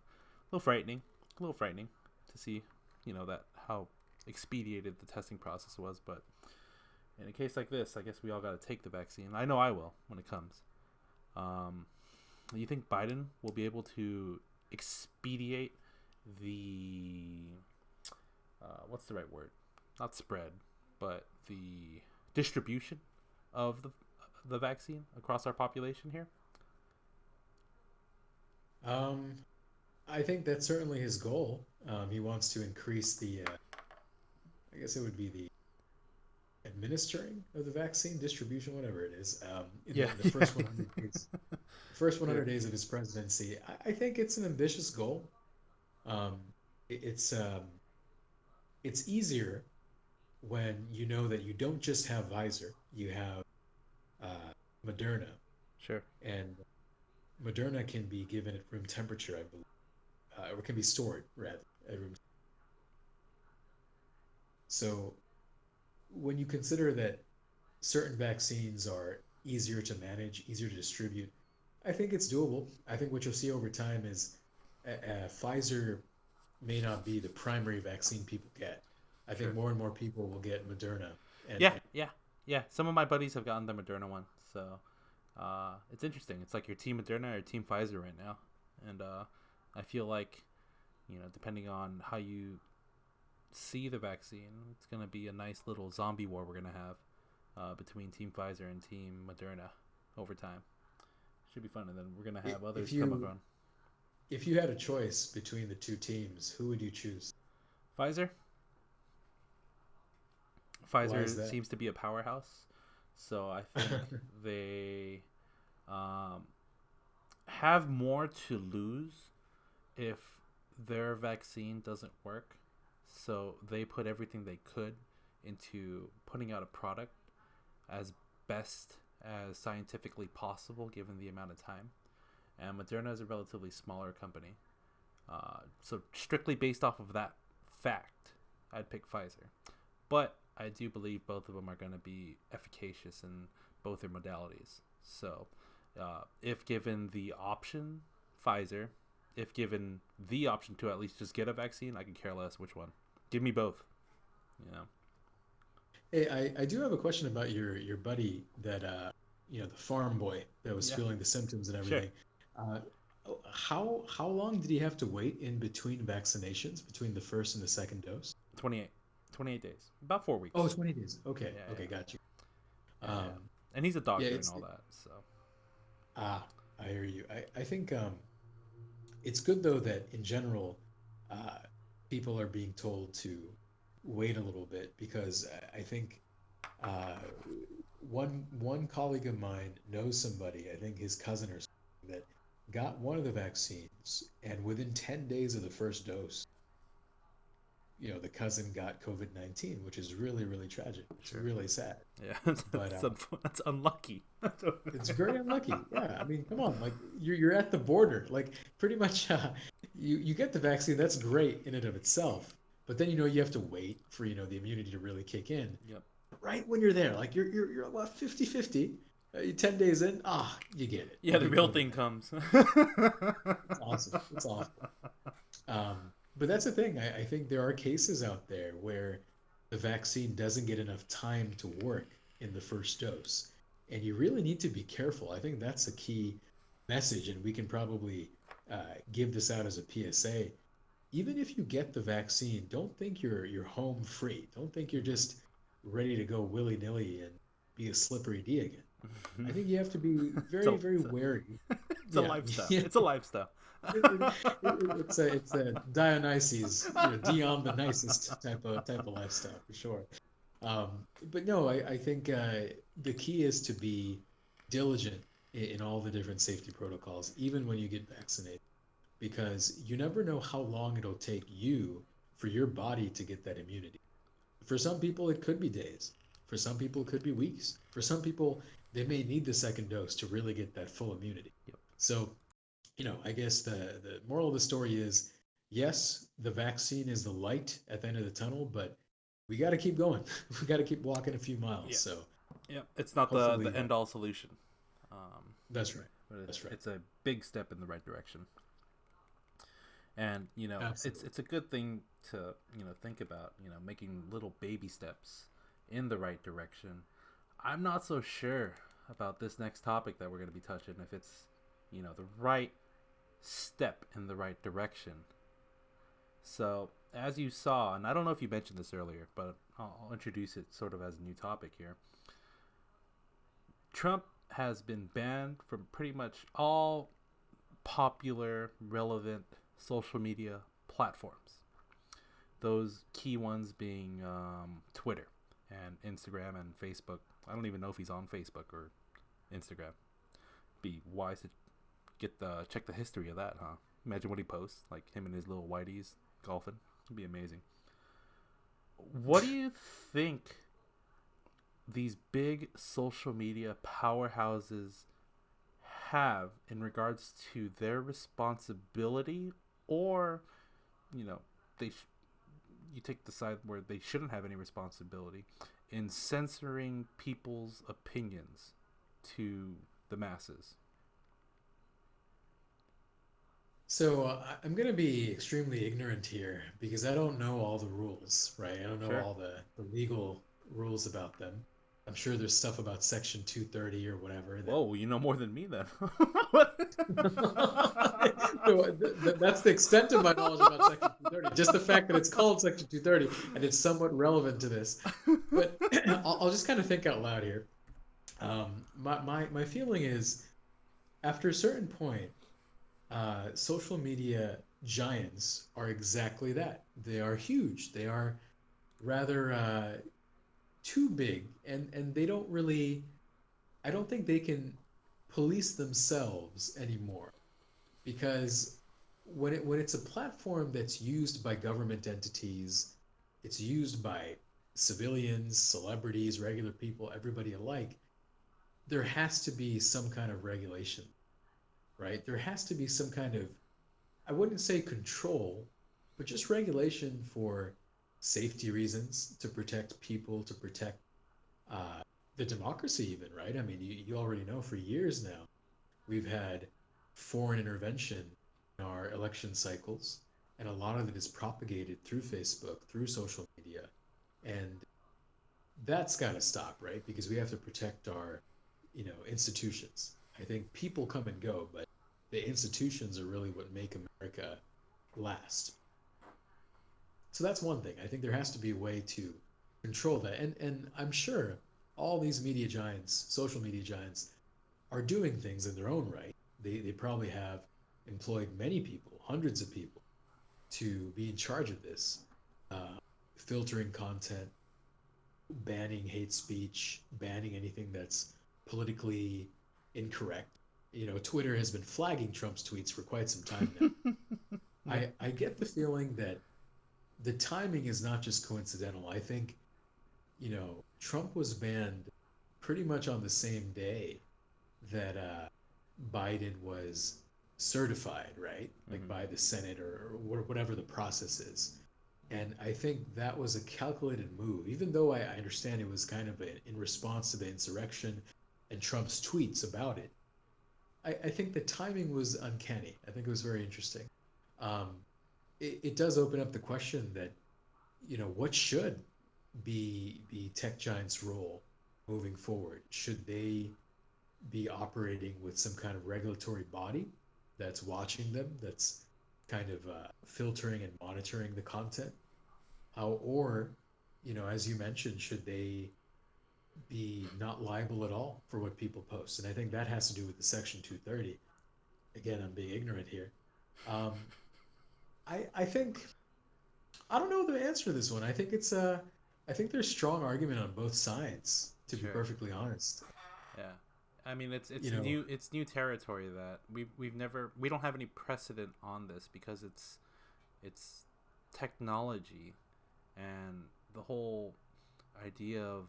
little frightening to see, that how expedited the testing process was. But in a case like this, I guess we all got to take the vaccine. I know I will when it comes. Um, you think Biden will be able to expedite the what's the right word? Not spread, but the distribution of the vaccine across our population here? Um, I think that's certainly his goal. He wants to increase I guess it would be the administering of the vaccine, distribution, whatever it is, in Yeah, the yeah, first 100 days. First yeah. 100 days of his presidency. I think it's an ambitious goal. Um, it's easier when you know that you don't just have Pfizer, you have Moderna, Sure. and Moderna can be given at room temperature, I believe, or can be stored rather at room. So when you consider that certain vaccines are easier to manage, easier to distribute, I think it's doable. I think what you'll see over time is Pfizer may not be the primary vaccine people get. I think Sure. more and more people will get Moderna. Yeah, And yeah, yeah. Some of my buddies have gotten the Moderna one, so it's interesting. It's like your Team Moderna or Team Pfizer right now, and I feel like depending on how you see the vaccine, it's gonna be a nice little zombie war we're gonna have between Team Pfizer and Team Moderna over time. Should be fun, and then we're gonna have if others come you around. if you had a choice between the two teams, who would you choose? Pfizer. Why is Pfizer that? seems to be a powerhouse, so I think they um, have more to lose if their vaccine doesn't work. So they put everything they could into putting out a product as best as scientifically possible given the amount of time. And Moderna is a relatively smaller company. So strictly based off of that fact, I'd pick Pfizer. But I do believe both of them are going to be efficacious in both their modalities. So if given the option, Pfizer. If given the option to at least just get a vaccine, I could care less which one. Give me both. You know. Hey, I do have a question about your buddy that the farm boy that was Yeah. feeling the symptoms and Sure. everything. Uh, how long did he have to wait in between vaccinations, between the first and the second dose? 28. 28 days. About 4 Oh, weeks. 20 days. Okay, Yeah, okay, yeah. got you. Yeah, yeah. Um, And he's a yeah, doctor and it's all that. So, I hear you. I think it's good though that in general, uh, people are being told to wait a little bit because I think uh, one colleague of mine knows somebody, I think his cousin or something, that got one of the vaccines, and within 10 days of the first dose, the cousin got COVID-19, which is really, really tragic. It's sure. really sad. Yeah. But That's unlucky. it's very unlucky. Yeah, I mean, come on, like you're at the border. Like pretty much, you get the vaccine. That's great in and of itself. But then you have to wait for the immunity to really kick in. Yep. Right when you're there, like you're about 50-50. 10 days in, you get it. Yeah, You the get real COVID. thing comes. It's awesome. It's awful. But that's the thing. I think there are cases out there where the vaccine doesn't get enough time to work in the first dose. And you really need to be careful. I think that's a key message. And we can probably give this out as a PSA. Even if you get the vaccine, don't think you're home free. Don't think you're just ready to go willy-nilly and be a slippery D again. I think you have to be it's very, a very wary. it's a Yeah, lifestyle. yeah. It's a lifestyle. It's a Dionysus, Dion the nicest type of lifestyle for sure. But no, I think the key is to be diligent in all the different safety protocols, even when you get vaccinated, because you never know how long it'll take you for your body to get that immunity. For some people, it could be days. For some people, it could be weeks. For some people, they may need the second dose to really get that full immunity. Yep. So I guess the moral of the story is yes, the vaccine is the light at the end of the tunnel, but we got to keep going. We got to keep walking a few miles. Yeah. So Yeah. It's not the hopefully, end all solution. Um, that's right. but That's right. it's a big step in the right direction. And Absolutely. it's a good thing to think about making little baby steps in the right direction. I'm not so sure about this next topic that we're going to be touching if it's the right step in the right direction. So as you saw, and I don't know if you mentioned this earlier, but I'll introduce it sort of as a new topic here. Trump has been banned from pretty much all popular relevant social media platforms. Those key ones being Twitter and Instagram and Facebook. I don't even know if he's on Facebook or Instagram. Be wise to check the history of that, huh? Imagine what he posts, like him and his little whiteys golfing. It'd be amazing. What do you think these big social media powerhouses have in regards to their responsibility, or you know they you take the side where they shouldn't have any responsibility in censoring people's opinions to the masses? So I'm going to be extremely ignorant here because I don't know all the rules, right? I don't know Sure. all the legal rules about them. I'm sure there's stuff about Section 230 or whatever that. Whoa, you know more than me then. So that's the extent of my knowledge about Section 230. Just the fact that it's called Section 230 and it's somewhat relevant to this. But I'll just kind of think out loud here. My feeling is after a certain point, social media giants are exactly that. They are huge. They are rather too big, and they don't really. I don't think they can police themselves anymore because when it's a platform that's used by government entities, it's used by civilians, celebrities, regular people, everybody alike. There has to be some kind of regulation, right? There has to be some kind of, I wouldn't say control, but just regulation for safety reasons, to protect people, to protect uh, the democracy, even, right? I mean, you already know for years now, we've had foreign intervention in our election cycles, and a lot of it is propagated through Facebook, through social media. And that's got to stop, right? Because we have to protect our, institutions. I think people come and go, but the institutions are really what make America last. So that's one thing. I think there has to be a way to control that. And I'm sure all these media giants, social media giants, are doing things in their own right. They probably have employed many people, hundreds of people, to be in charge of this, uh, filtering content, banning hate speech, banning anything that's politically incorrect. Twitter has been flagging Trump's tweets for quite some time now. Yeah. I get the feeling that the timing is not just coincidental. I think, Trump was banned pretty much on the same day that Biden was certified, right? Like Hmm. by the Senate or whatever the process is. And I think that was a calculated move, even though I understand it was kind of in response to the insurrection and Trump's tweets about it. I think the timing was uncanny. I think it was very interesting. Um, it does open up the question that, what should be tech giants' role moving forward? Should they be operating with some kind of regulatory body that's watching them, that's kind of filtering and monitoring the content? Or, as you mentioned, should they be not liable at all for what people post? And I think that has to do with the Section 230. Again, I'm being ignorant here. Um, I think I don't know the answer to this one. I think there's strong argument on both sides, to be Sure. perfectly honest. Yeah. I mean, You know, it's new territory that we don't have any precedent on this because it's technology, and the whole idea of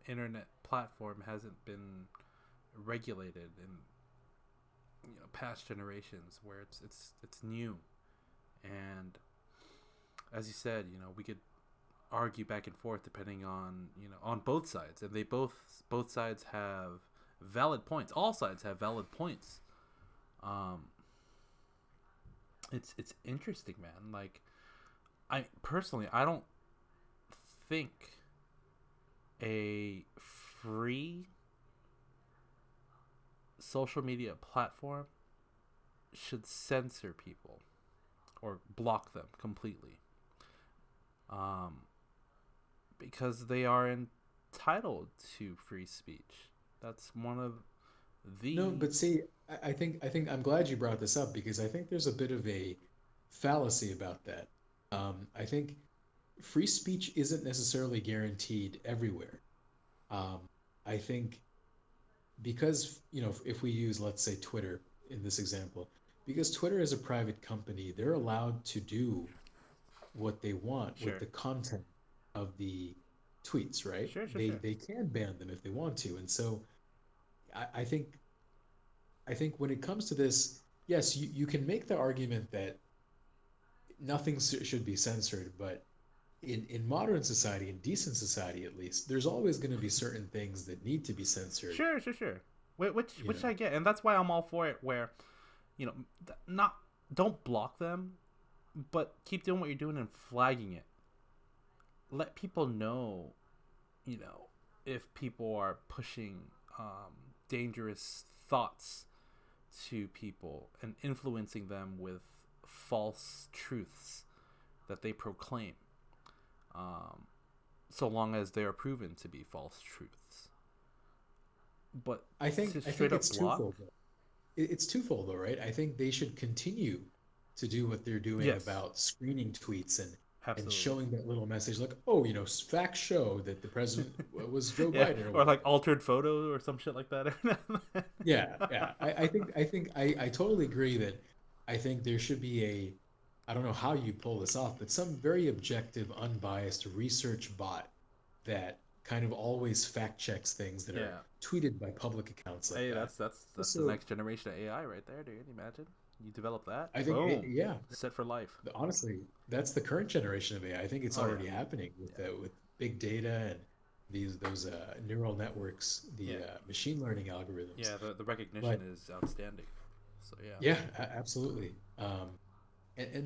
internet platform hasn't been regulated in past generations where it's new. And as you said, we could argue back and forth depending on on both sides, and they both sides have valid points. All sides have valid points. um it's interesting, man. Like, I personally, I don't think a free social media platform should censor people or block them completely, um because they are entitled to free speech. That's one of no, the but see, I think I'm glad you brought this up because I think there's a bit of a fallacy about that. I think free speech isn't necessarily guaranteed everywhere. Um, I think because, if we use, let's say, Twitter in this example, because Twitter is a private company, they're allowed to do what they want with sure, the content of the tweets, right? sure, sure, They sure. they can ban them if they want to. And so I think when it comes to this, yes, you can make the argument that nothing should be censored, but in modern society, in decent society at least, there's always going to be certain things that need to be censored. Sure. Which You I get, and that's why I'm all for it. Where not don't block them, but keep doing what you're doing and flagging it. Let people know, if people are pushing dangerous thoughts to people and influencing them with false truths that they proclaim, so long as they are proven to be false truths. But to I straight think up it's block, twofold. It's twofold though, right? I think they should continue to do what they're doing yes, about screening tweets and absolutely. showing that little message like, oh, facts show that the president was Joe Yeah, Biden or or like whatever. altered photo or some shit like that. Yeah, yeah. I totally agree that I think there should be a, I don't know how you pull this off, but some very objective, unbiased research bot that kind of always fact checks things that are Yeah. tweeted by public accounts like Hey, that. that's the Also, next generation of AI right there, dude. Imagine you develop that, I think, boom, yeah, set for life. honestly, that's the current generation of AI. I think it's Oh yeah, already happening yeah, with big data and these those neural networks, the yeah, machine learning algorithms. yeah. The recognition But is outstanding. So yeah, yeah, absolutely. And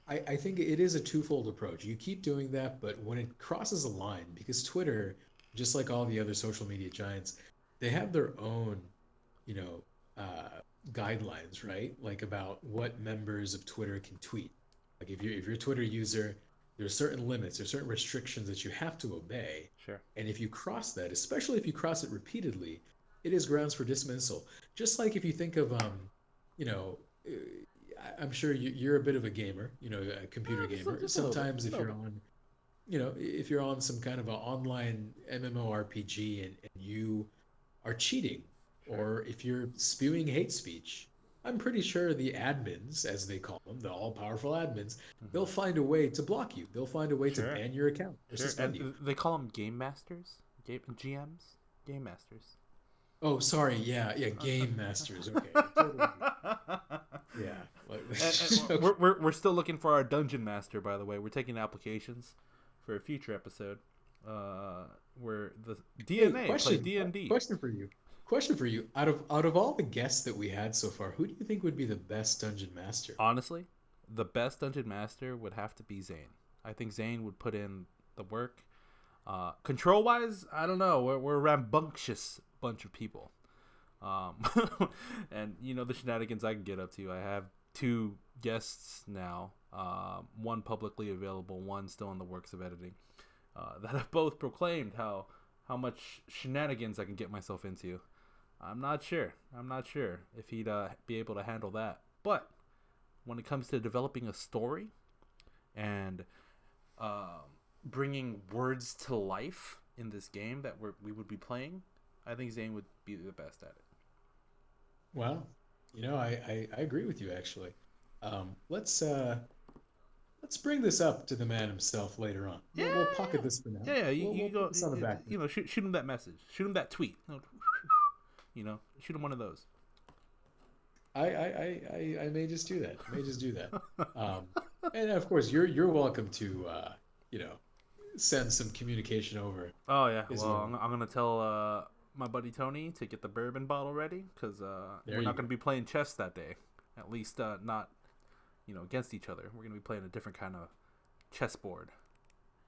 I think it is a twofold approach. You keep doing that, but when it crosses a line, because Twitter, just like all the other social media giants, they have their own, you know, guidelines, right? Like about what members of Twitter can tweet. Like if you're a Twitter user, there's certain limits, there's certain restrictions that you have to obey. sure. And if you cross that, especially if you cross it repeatedly, it is grounds for dismissal. Just like if you think of you know, I'm sure you're a bit of a gamer, a computer gamer. Just a little bit, Sometimes a if little you're bit. on, if you're on some kind of an online MMORPG and you are cheating, Sure. or if you're spewing hate speech, I'm pretty sure the admins, as they call them, the all-powerful admins, Hmm. they'll find a way to block you. They'll find a way to Sure. ban your account or Sure. suspend you. And they call them game masters, game GMs, game masters. Oh, sorry. Yeah, yeah. Game masters. Okay, I totally. Yeah. And Okay. we're still looking for our dungeon master, by the way. We're taking applications for a future episode. Where the Hey, DNA play D&D. question for you. Question for you. Out of all the guests that we had so far, who do you think would be the best dungeon master? Honestly, the best dungeon master would have to be Zane. I think Zane would put in the work. Control wise, I don't know. We're a rambunctious bunch of people. Um, and the shenanigans I can get up to. I have two guests now. One publicly available, one still in the works of editing. That have both proclaimed how much shenanigans I can get myself into. I'm not sure. I'm not sure if he'd be able to handle that. But when it comes to developing a story and uh, bringing words to life in this game that we would be playing, I think Zane would be the best at it. Well, I agree with you actually. Let's bring this up to the man himself later on. Yeah, We'll pocket this for now. yeah. We'll You put go, this on the back burner. shoot him that message, shoot him that tweet. Shoot him one of those. I may just do that. May just do that. Um, and of course, you're welcome to you know send some communication over Oh yeah. as Well, well. I'm gonna tell my buddy Tony to get the bourbon bottle ready because There we're you not go. gonna be playing chess that day. At least not against each other. We're gonna be playing a different kind of chessboard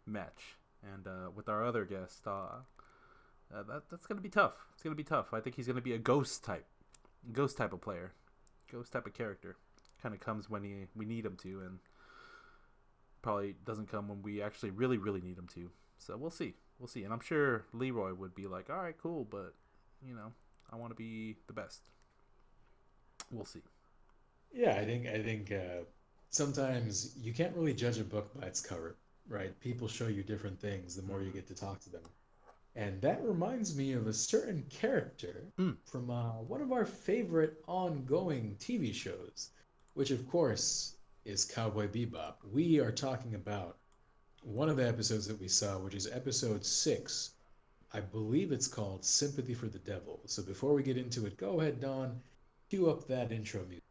match, and with our other guest, that's gonna be tough. It's gonna be tough. I think he's gonna be a ghost type of player, ghost type of character. Kind of comes when we need him to, and probably doesn't come when we actually really need him to. So we'll see. We'll see. And I'm sure Leroy would be like, all right, cool, but I want to be the best. We'll see. Yeah, I think sometimes you can't really judge a book by its cover, right? People show you different things the more you Mm-hmm. get to talk to them. And that reminds me of a certain character Mm. from one of our favorite ongoing TV shows, which of course is Cowboy Bebop. We are talking about one of the episodes that we saw, which is episode 6. I believe it's called Sympathy for the Devil. So before we get into it, go ahead, Don, cue up that intro music.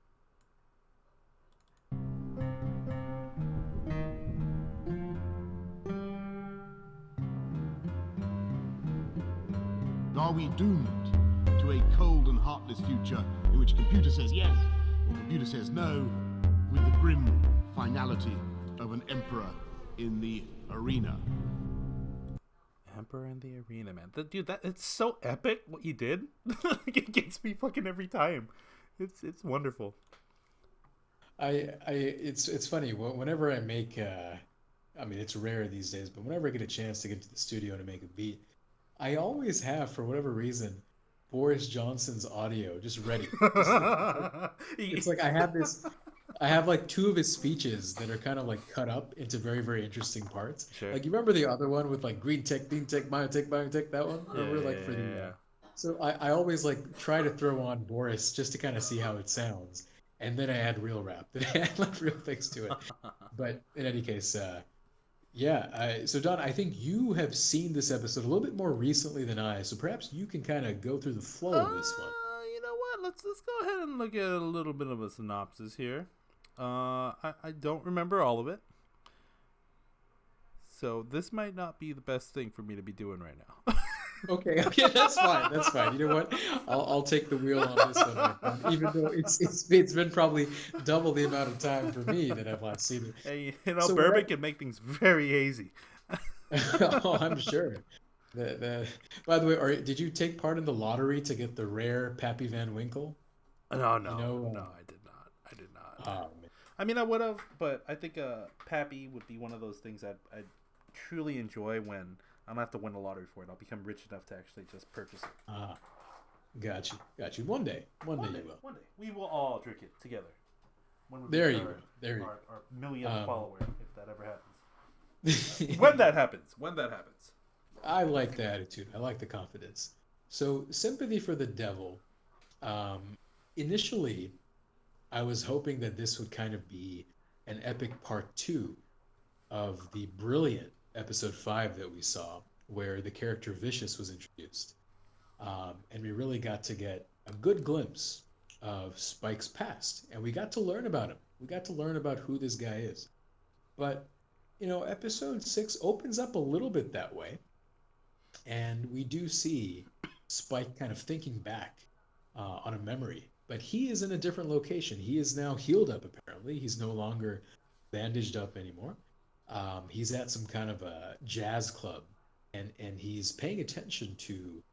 are we doomed to a cold and heartless future in which computer says yes or computer says no, with the grim finality of an emperor in the arena? Emperor in the arena, man. Dude, it's so epic what you did. It gets me fucking every time. It's wonderful. It's funny whenever I make I mean it's rare these days, but whenever I get a chance to get to the studio to make a beat, I always have, for whatever reason, Boris Johnson's audio just ready. Just it's like I have like two of his speeches that are kind of like cut up into very, very interesting parts. Sure. Like you remember the other one with like green tech, biotech, that one? Remember for the So I always like try to throw on Boris just to kind of see how it sounds. And then I add real rap. Then I add like real things to it. But in any case, so Don, I think you have seen this episode a little bit more recently than I, so perhaps you can kind of go through the flow of this one. You know what? Let's go ahead and look at a little bit of a synopsis here. I don't remember all of it, so this might not be the best thing for me to be doing right now. Okay, that's fine. That's fine. You know what? I'll take the wheel on this one, my friend, even though it's been probably double the amount of time for me that I've last seen it. Hey, so bourbon can make things very hazy. Oh, I'm sure. By the way, did you take part in the lottery to get the rare Pappy Van Winkle? No, I did not. I did not. Oh, man. I mean, I would have, but I think Pappy would be one of those things I'd truly enjoy when I don't have to win the lottery for it. I'll become rich enough to actually just purchase it. Got you. One day you will. One day. We will all drink it together. There you go. Our millionth follower, if that ever happens. When that happens. I like the attitude. I like the confidence. So, Sympathy for the Devil. Initially, I was hoping that this would kind of be an epic part 2 of the brilliant episode 5 that we saw, where the character Vicious was introduced. And we really got to get a good glimpse of Spike's past. And we got to learn about him. We got to learn about who this guy is. But, episode 6 opens up a little bit that way. And we do see Spike kind of thinking back on a memory. But he is in a different location. He is now healed up, apparently. He's no longer bandaged up anymore. He's at some kind of a jazz club. And he's paying attention to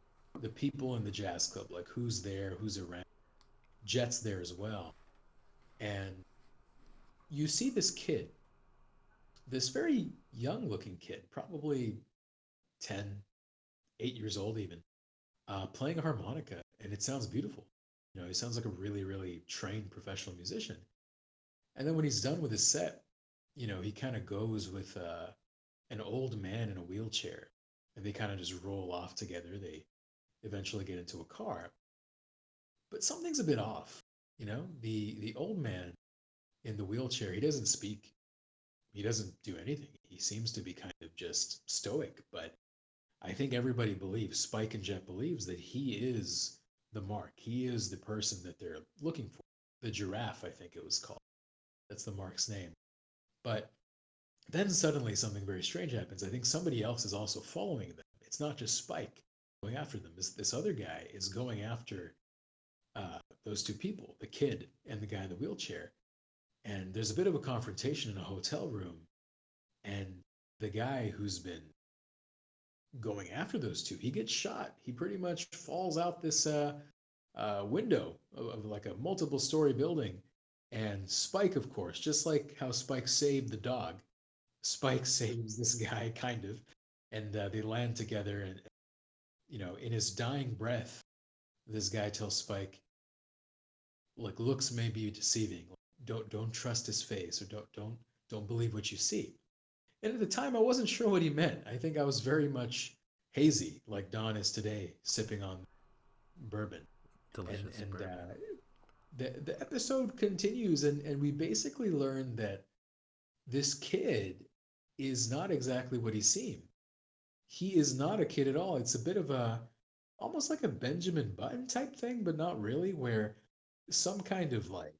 the people in the jazz club, like who's there, who's around. Jet's there as well. And you see this kid, this very young-looking kid, probably 10, 8 years old even, playing a harmonica, and it sounds beautiful. He sounds like a really, really trained professional musician. And then when he's done with his set, he kind of goes with an old man in a wheelchair, and they kind of just roll off together. They eventually get into a car. But something's a bit off, The old man in the wheelchair, he doesn't speak. He doesn't do anything. He seems to be kind of just stoic, but I think everybody believes, Spike and Jet believes, that he is the mark. He is the person that they're looking for. The giraffe, I think it was called. That's the mark's name. But then suddenly something very strange happens. I think somebody else is also following them. It's not just Spike going after them. This other guy is going after those two people, the kid and the guy in the wheelchair. And there's a bit of a confrontation in a hotel room. And the guy who's been going after those two, he gets shot. He pretty much falls out this window of like a multiple story building. And Spike, of course, just like how Spike saved the dog, Spike saves this guy, kind of. And they land together. And, in his dying breath, this guy tells Spike, like, looks may be deceiving. Don't trust his face, or don't believe what you see. And at the time, I wasn't sure what he meant. I think I was very much hazy, like Don is today, sipping on bourbon. Delicious bourbon. The episode continues, and we basically learn that this kid is not exactly what he seemed. He is not a kid at all. It's a bit of almost like a Benjamin Button type thing, but not really, where some kind of like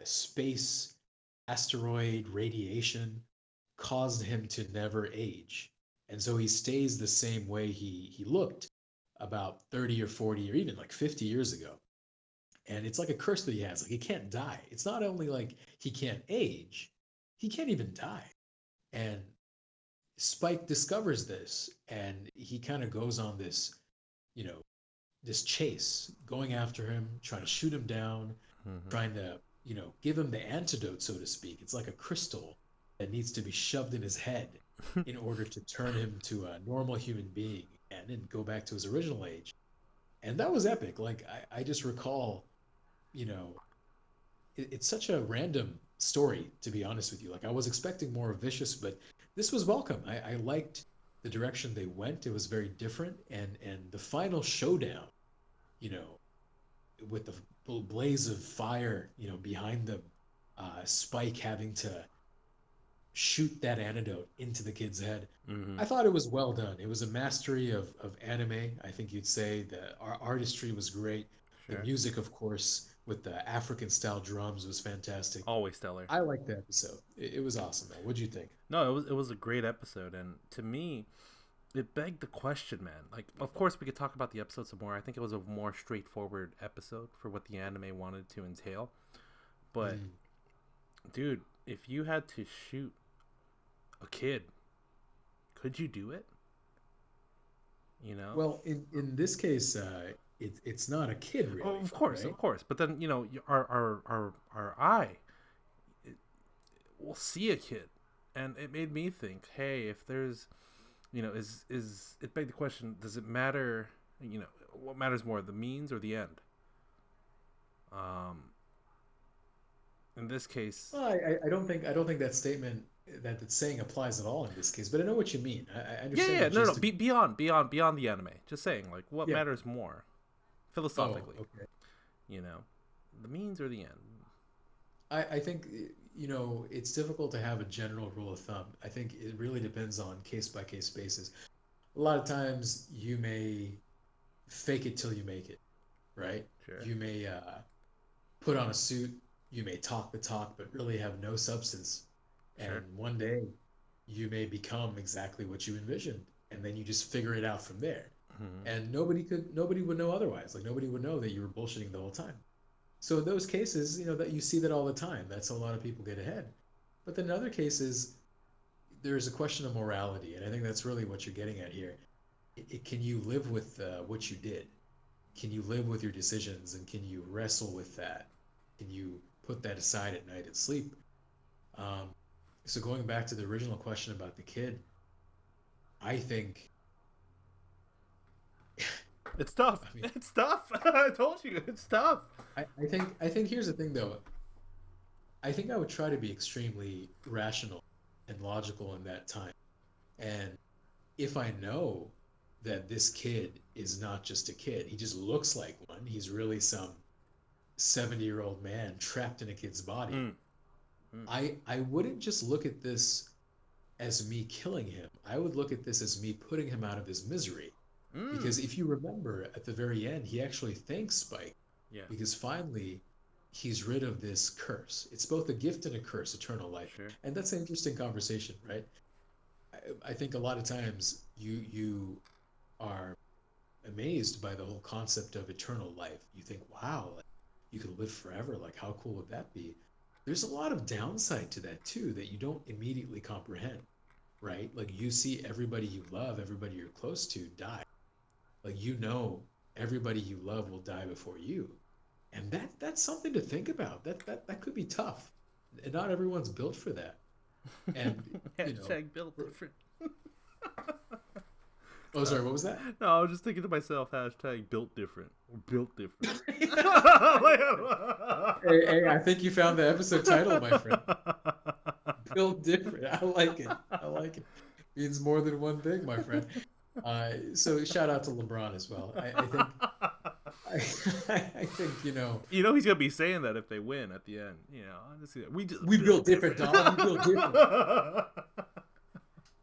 space asteroid radiation caused him to never age. And so he stays the same way he looked about 30 or 40 or even like 50 years ago. And it's like a curse that he has. Like he can't die. It's not only like he can't age, he can't even die. And Spike discovers this and he kind of goes on this, you know, this chase, going after him, trying to shoot him down, trying to, give him the antidote, so to speak. It's like a crystal that needs to be shoved in his head in order to turn him to a normal human being and then go back to his original age. And that was epic. Like I just recall, you know, it's such a random story, to be honest with you. Like I was expecting more Vicious, but this was welcome. I liked the direction they went. It was very different, and the final showdown, you know, with the blaze of fire, behind them, Spike having to shoot that antidote into the kid's head. Mm-hmm. I thought it was well done. It was a mastery of anime. I think you'd say the artistry was great. The Sure. music, of course, with the African style drums was fantastic. Always stellar. I liked the episode. It was awesome, man. What'd you think? No, it was a great episode, and to me, it begged the question, man. Like, of course, we could talk about the episode some more. I think it was a more straightforward episode for what the anime wanted to entail. But, dude, if you had to shoot a kid, could you do it? You know? Well, in this case, it's not a kid, really. Oh, of course, right? of course. But then, our eye will see a kid, and it made me think, hey, if there's, is it begged the question, does it matter, what matters more, the means or the end? In this case, Well, I don't think that statement that it's saying applies at all in this case, but I know what you mean. I understand. yeah, the no, gist of- beyond the anime. Just saying, like, what Yeah. matters more, philosophically? Oh, okay. The means or the end? I think it's difficult to have a general rule of thumb. I think it really depends on case by case basis. A lot of times you may fake it till you make it, right? Sure. You may put on a suit, you may talk the talk, but really have no substance. Sure. And one day you may become exactly what you envisioned, and then you just figure it out from there. And nobody would know otherwise. Like nobody would know that you were bullshitting the whole time. So in those cases, that you see that all the time. That's how a lot of people get ahead. But then in other cases, there's a question of morality, and I think that's really what you're getting at here. Can you live with what you did? Can you live with your decisions, and can you wrestle with that? Can you put that aside at night and sleep? So going back to the original question about the kid, I think It's tough. I mean- It's tough. I told you, it's tough. I think here's the thing though. I think I would try to be extremely rational and logical in that time. And if I know that this kid is not just a kid, he just looks like one. He's really some 70-year-old man trapped in a kid's body. I wouldn't just look at this as me killing him. I would look at this as me putting him out of his misery. Because if you remember at the very end, he actually thanks Spike. Yeah. Because finally he's rid of this curse. It's both a gift and a curse, eternal life. Sure. And that's an interesting conversation, right? I think a lot of times you are amazed by the whole concept of eternal life. You think, wow, like, you could live forever. Like, how cool would that be? There's a lot of downside to that too that you don't immediately comprehend, right? Like you see everybody you love, everybody you're close to die. Like everybody you love will die before you. And that's something to think about. That could be tough. And not everyone's built for that. And Hashtag built different. Oh, sorry, what was that? No, I was just thinking to myself, hashtag built different. Or built different. Hey, I think you found the episode title, my friend. Built different. I like it. Means more than one thing, my friend. So shout out to LeBron as well. I think he's gonna be saying that if they win at the end. we built different, dog. We built different.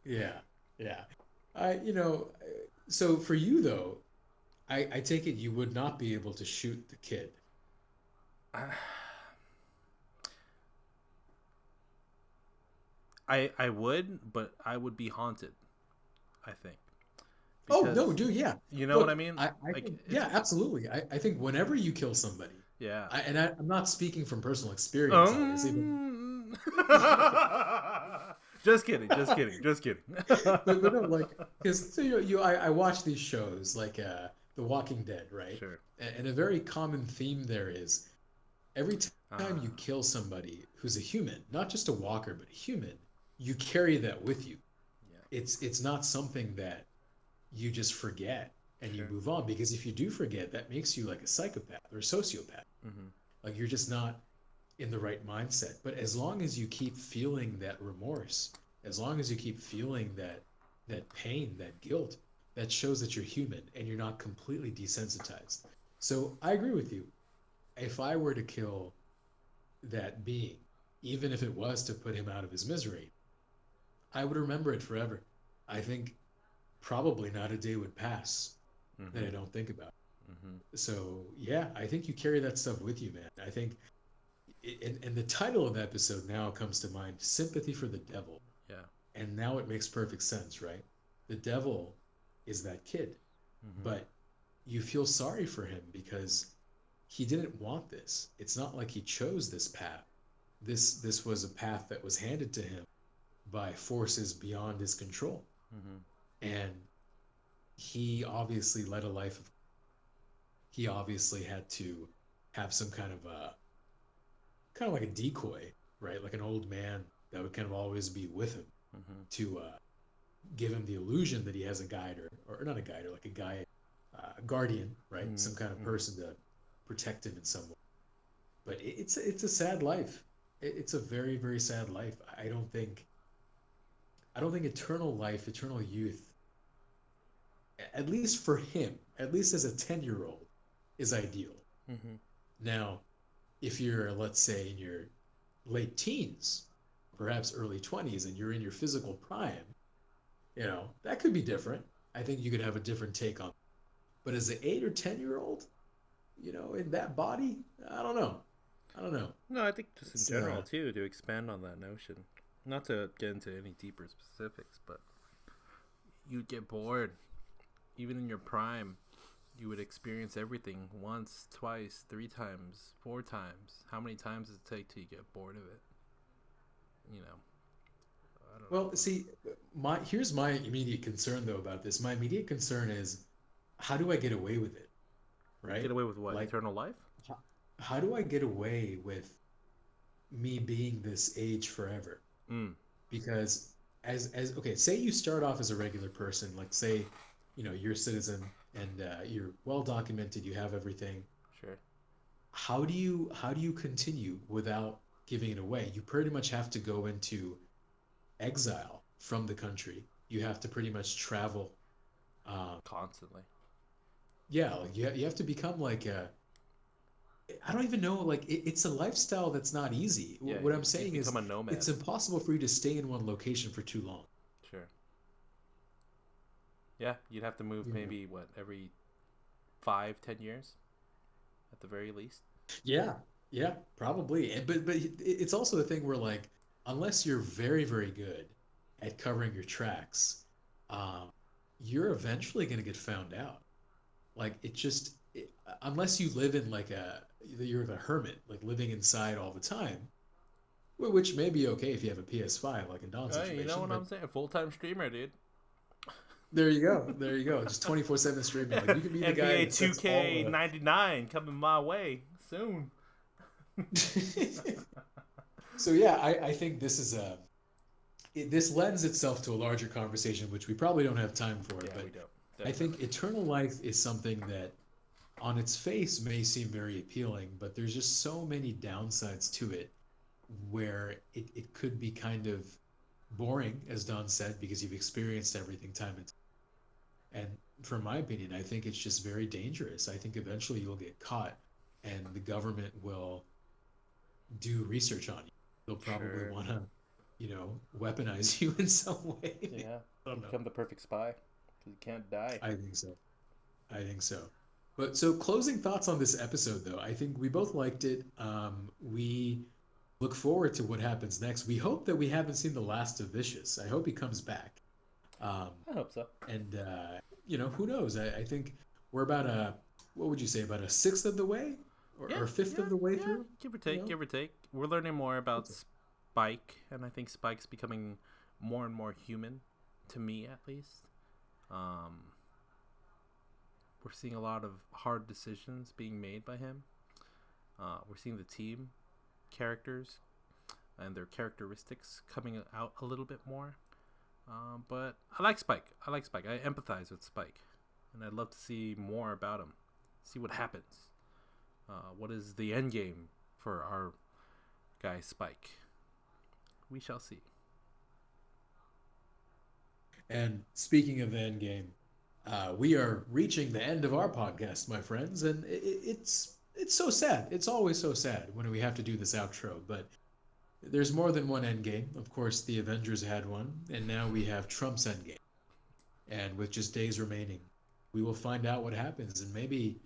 Yeah. So for you though, I take it you would not be able to shoot the kid. I would, but I would be haunted, I think. Oh no, Because dude, yeah. you know what Look, I mean? I Like think, it's yeah, absolutely. I think whenever you kill somebody, yeah. I'm not speaking from personal experience, obviously, Um. Just kidding. Just kidding. Just kidding. but no, like, because so I watch these shows like The Walking Dead, right? Sure. And a very common theme there is every time you Ah. kill somebody who's a human, not just a walker, but a human, you carry that with you. Yeah. It's not something that you just forget and you Sure. move on, because if you do forget, that makes you like a psychopath or a sociopath. Mm-hmm. Like you're just not in the right mindset. But as long as you keep feeling that remorse, as long as you keep feeling that pain, that guilt, that shows that you're human and you're not completely desensitized. So I agree with you. If I were to kill that being, even if it was to put him out of his misery, I would remember it forever. I think probably not a day would pass that I Mm-hmm. don't think about. Mm-hmm. So yeah, I think you carry that stuff with you, man. I think, and the title of the episode now comes to mind: "Sympathy for the Devil," Yeah. and now it makes perfect sense, right? The devil is that kid, Mm-hmm. but you feel sorry for him because he didn't want this. It's not like he chose this path. This was a path that was handed to him by forces beyond his control, Mm-hmm. and he obviously led a life of. He obviously had to have some kind of like a decoy, right? Like an old man that would kind of always be with him Mm-hmm. to give him the illusion that he has a guide, or not a guide, or like a guy, a guardian, right? Some kind of Mm-hmm. person to protect him in some way. But it's a sad life. It's a very very sad life. I don't think eternal life, eternal youth, at least for him, at least as a 10-year-old, is ideal. Mm-hmm. Now, if you're, let's say, in your late teens, perhaps early 20s, and you're in your physical prime, that could be different. I think you could have a different take on it. But as an 8 or 10-year-old, in that body, I don't know. I don't know. No, I think just in It's general too, to expand on that notion. Not to get into any deeper specifics, but you'd get bored. Even in your prime, you would experience everything once, twice, 3 times, 4 times. How many times does it take till you get bored of it? You know, I don't know. well, see, here's my immediate concern though about this. My immediate concern is, how do I get away with it, Get right? away with what? Like, Eternal life? how, how do I get away with me being this age forever? Mm, Because as okay, say you start off as a regular person, like say, you're a citizen and you're well documented, you have everything. sure. How do you continue without giving it away? You pretty much have to go into exile from the country. You have to pretty much travel. Um, Constantly. yeah, like you have to become like a. I don't even know. Like it's a lifestyle that's not easy. Yeah, What I'm you saying become is, a nomad. it's impossible for you to stay in one location for too long. Sure. Yeah, you'd have to move You know? maybe, what, every 5, 10 years? At the very least? Yeah, yeah, probably. But it's also the thing where, like, unless you're very very good at covering your tracks, um, you're eventually going to get found out. Like unless you live in like you're a hermit, like living inside all the time, which may be okay if you have a PS5, like in Don's Hey, you know situation. what But I'm saying? Full-time streamer, dude. there you go, just 24/7 streaming. Like you can be the guy NBA that sets all the. 2K99 coming my way soon. So yeah, I think this is this lends itself to a larger conversation, which we probably don't have time for. Yeah, But we don't. I think Definitely. eternal life is something that, on its face, may seem very appealing, but there's just so many downsides to it, where it could be kind of boring, as Don said, because you've experienced everything time and time. And from my opinion, I think it's just very dangerous. I think eventually you'll get caught, and the government will do research on you. They'll probably Sure. want to, weaponize you in some way. Yeah. I You don't know. become the perfect spy. 'Cause you can't die. I think so. I think so. But so closing thoughts on this episode, though. I think we both liked it. We look forward to what happens next. We hope that we haven't seen the last of Vicious. I hope he comes back. Um, I hope so. and who knows? I think we're about what would you say, about a sixth of the way, Yeah, or fifth yeah, of the way yeah. through? Give or You take, know, give or take. We're learning more about It's a- Spike, and I think Spike's becoming more and more human, to me at least. Um, we're seeing a lot of hard decisions being made by him. We're seeing the team characters and their characteristics coming out a little bit more. But I like Spike. I like Spike. I empathize with Spike, and I'd love to see more about him. See what happens. What is the end game for our guy Spike? We shall see. And speaking of the end game, we are reaching the end of our podcast, my friends, and it's so sad. It's always so sad when we have to do this outro, but there's more than one end game. Of course, the Avengers had one, and now we have Trump's end game. And with just days remaining, we will find out what happens, and maybe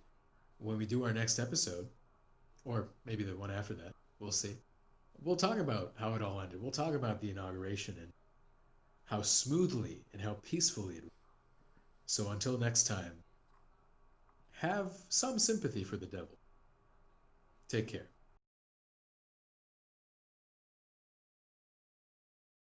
when we do our next episode, or maybe the one after that, we'll see. We'll talk about how it all ended. We'll talk about the inauguration and how smoothly and how peacefully it went. So until next time, have some sympathy for the devil. Take care.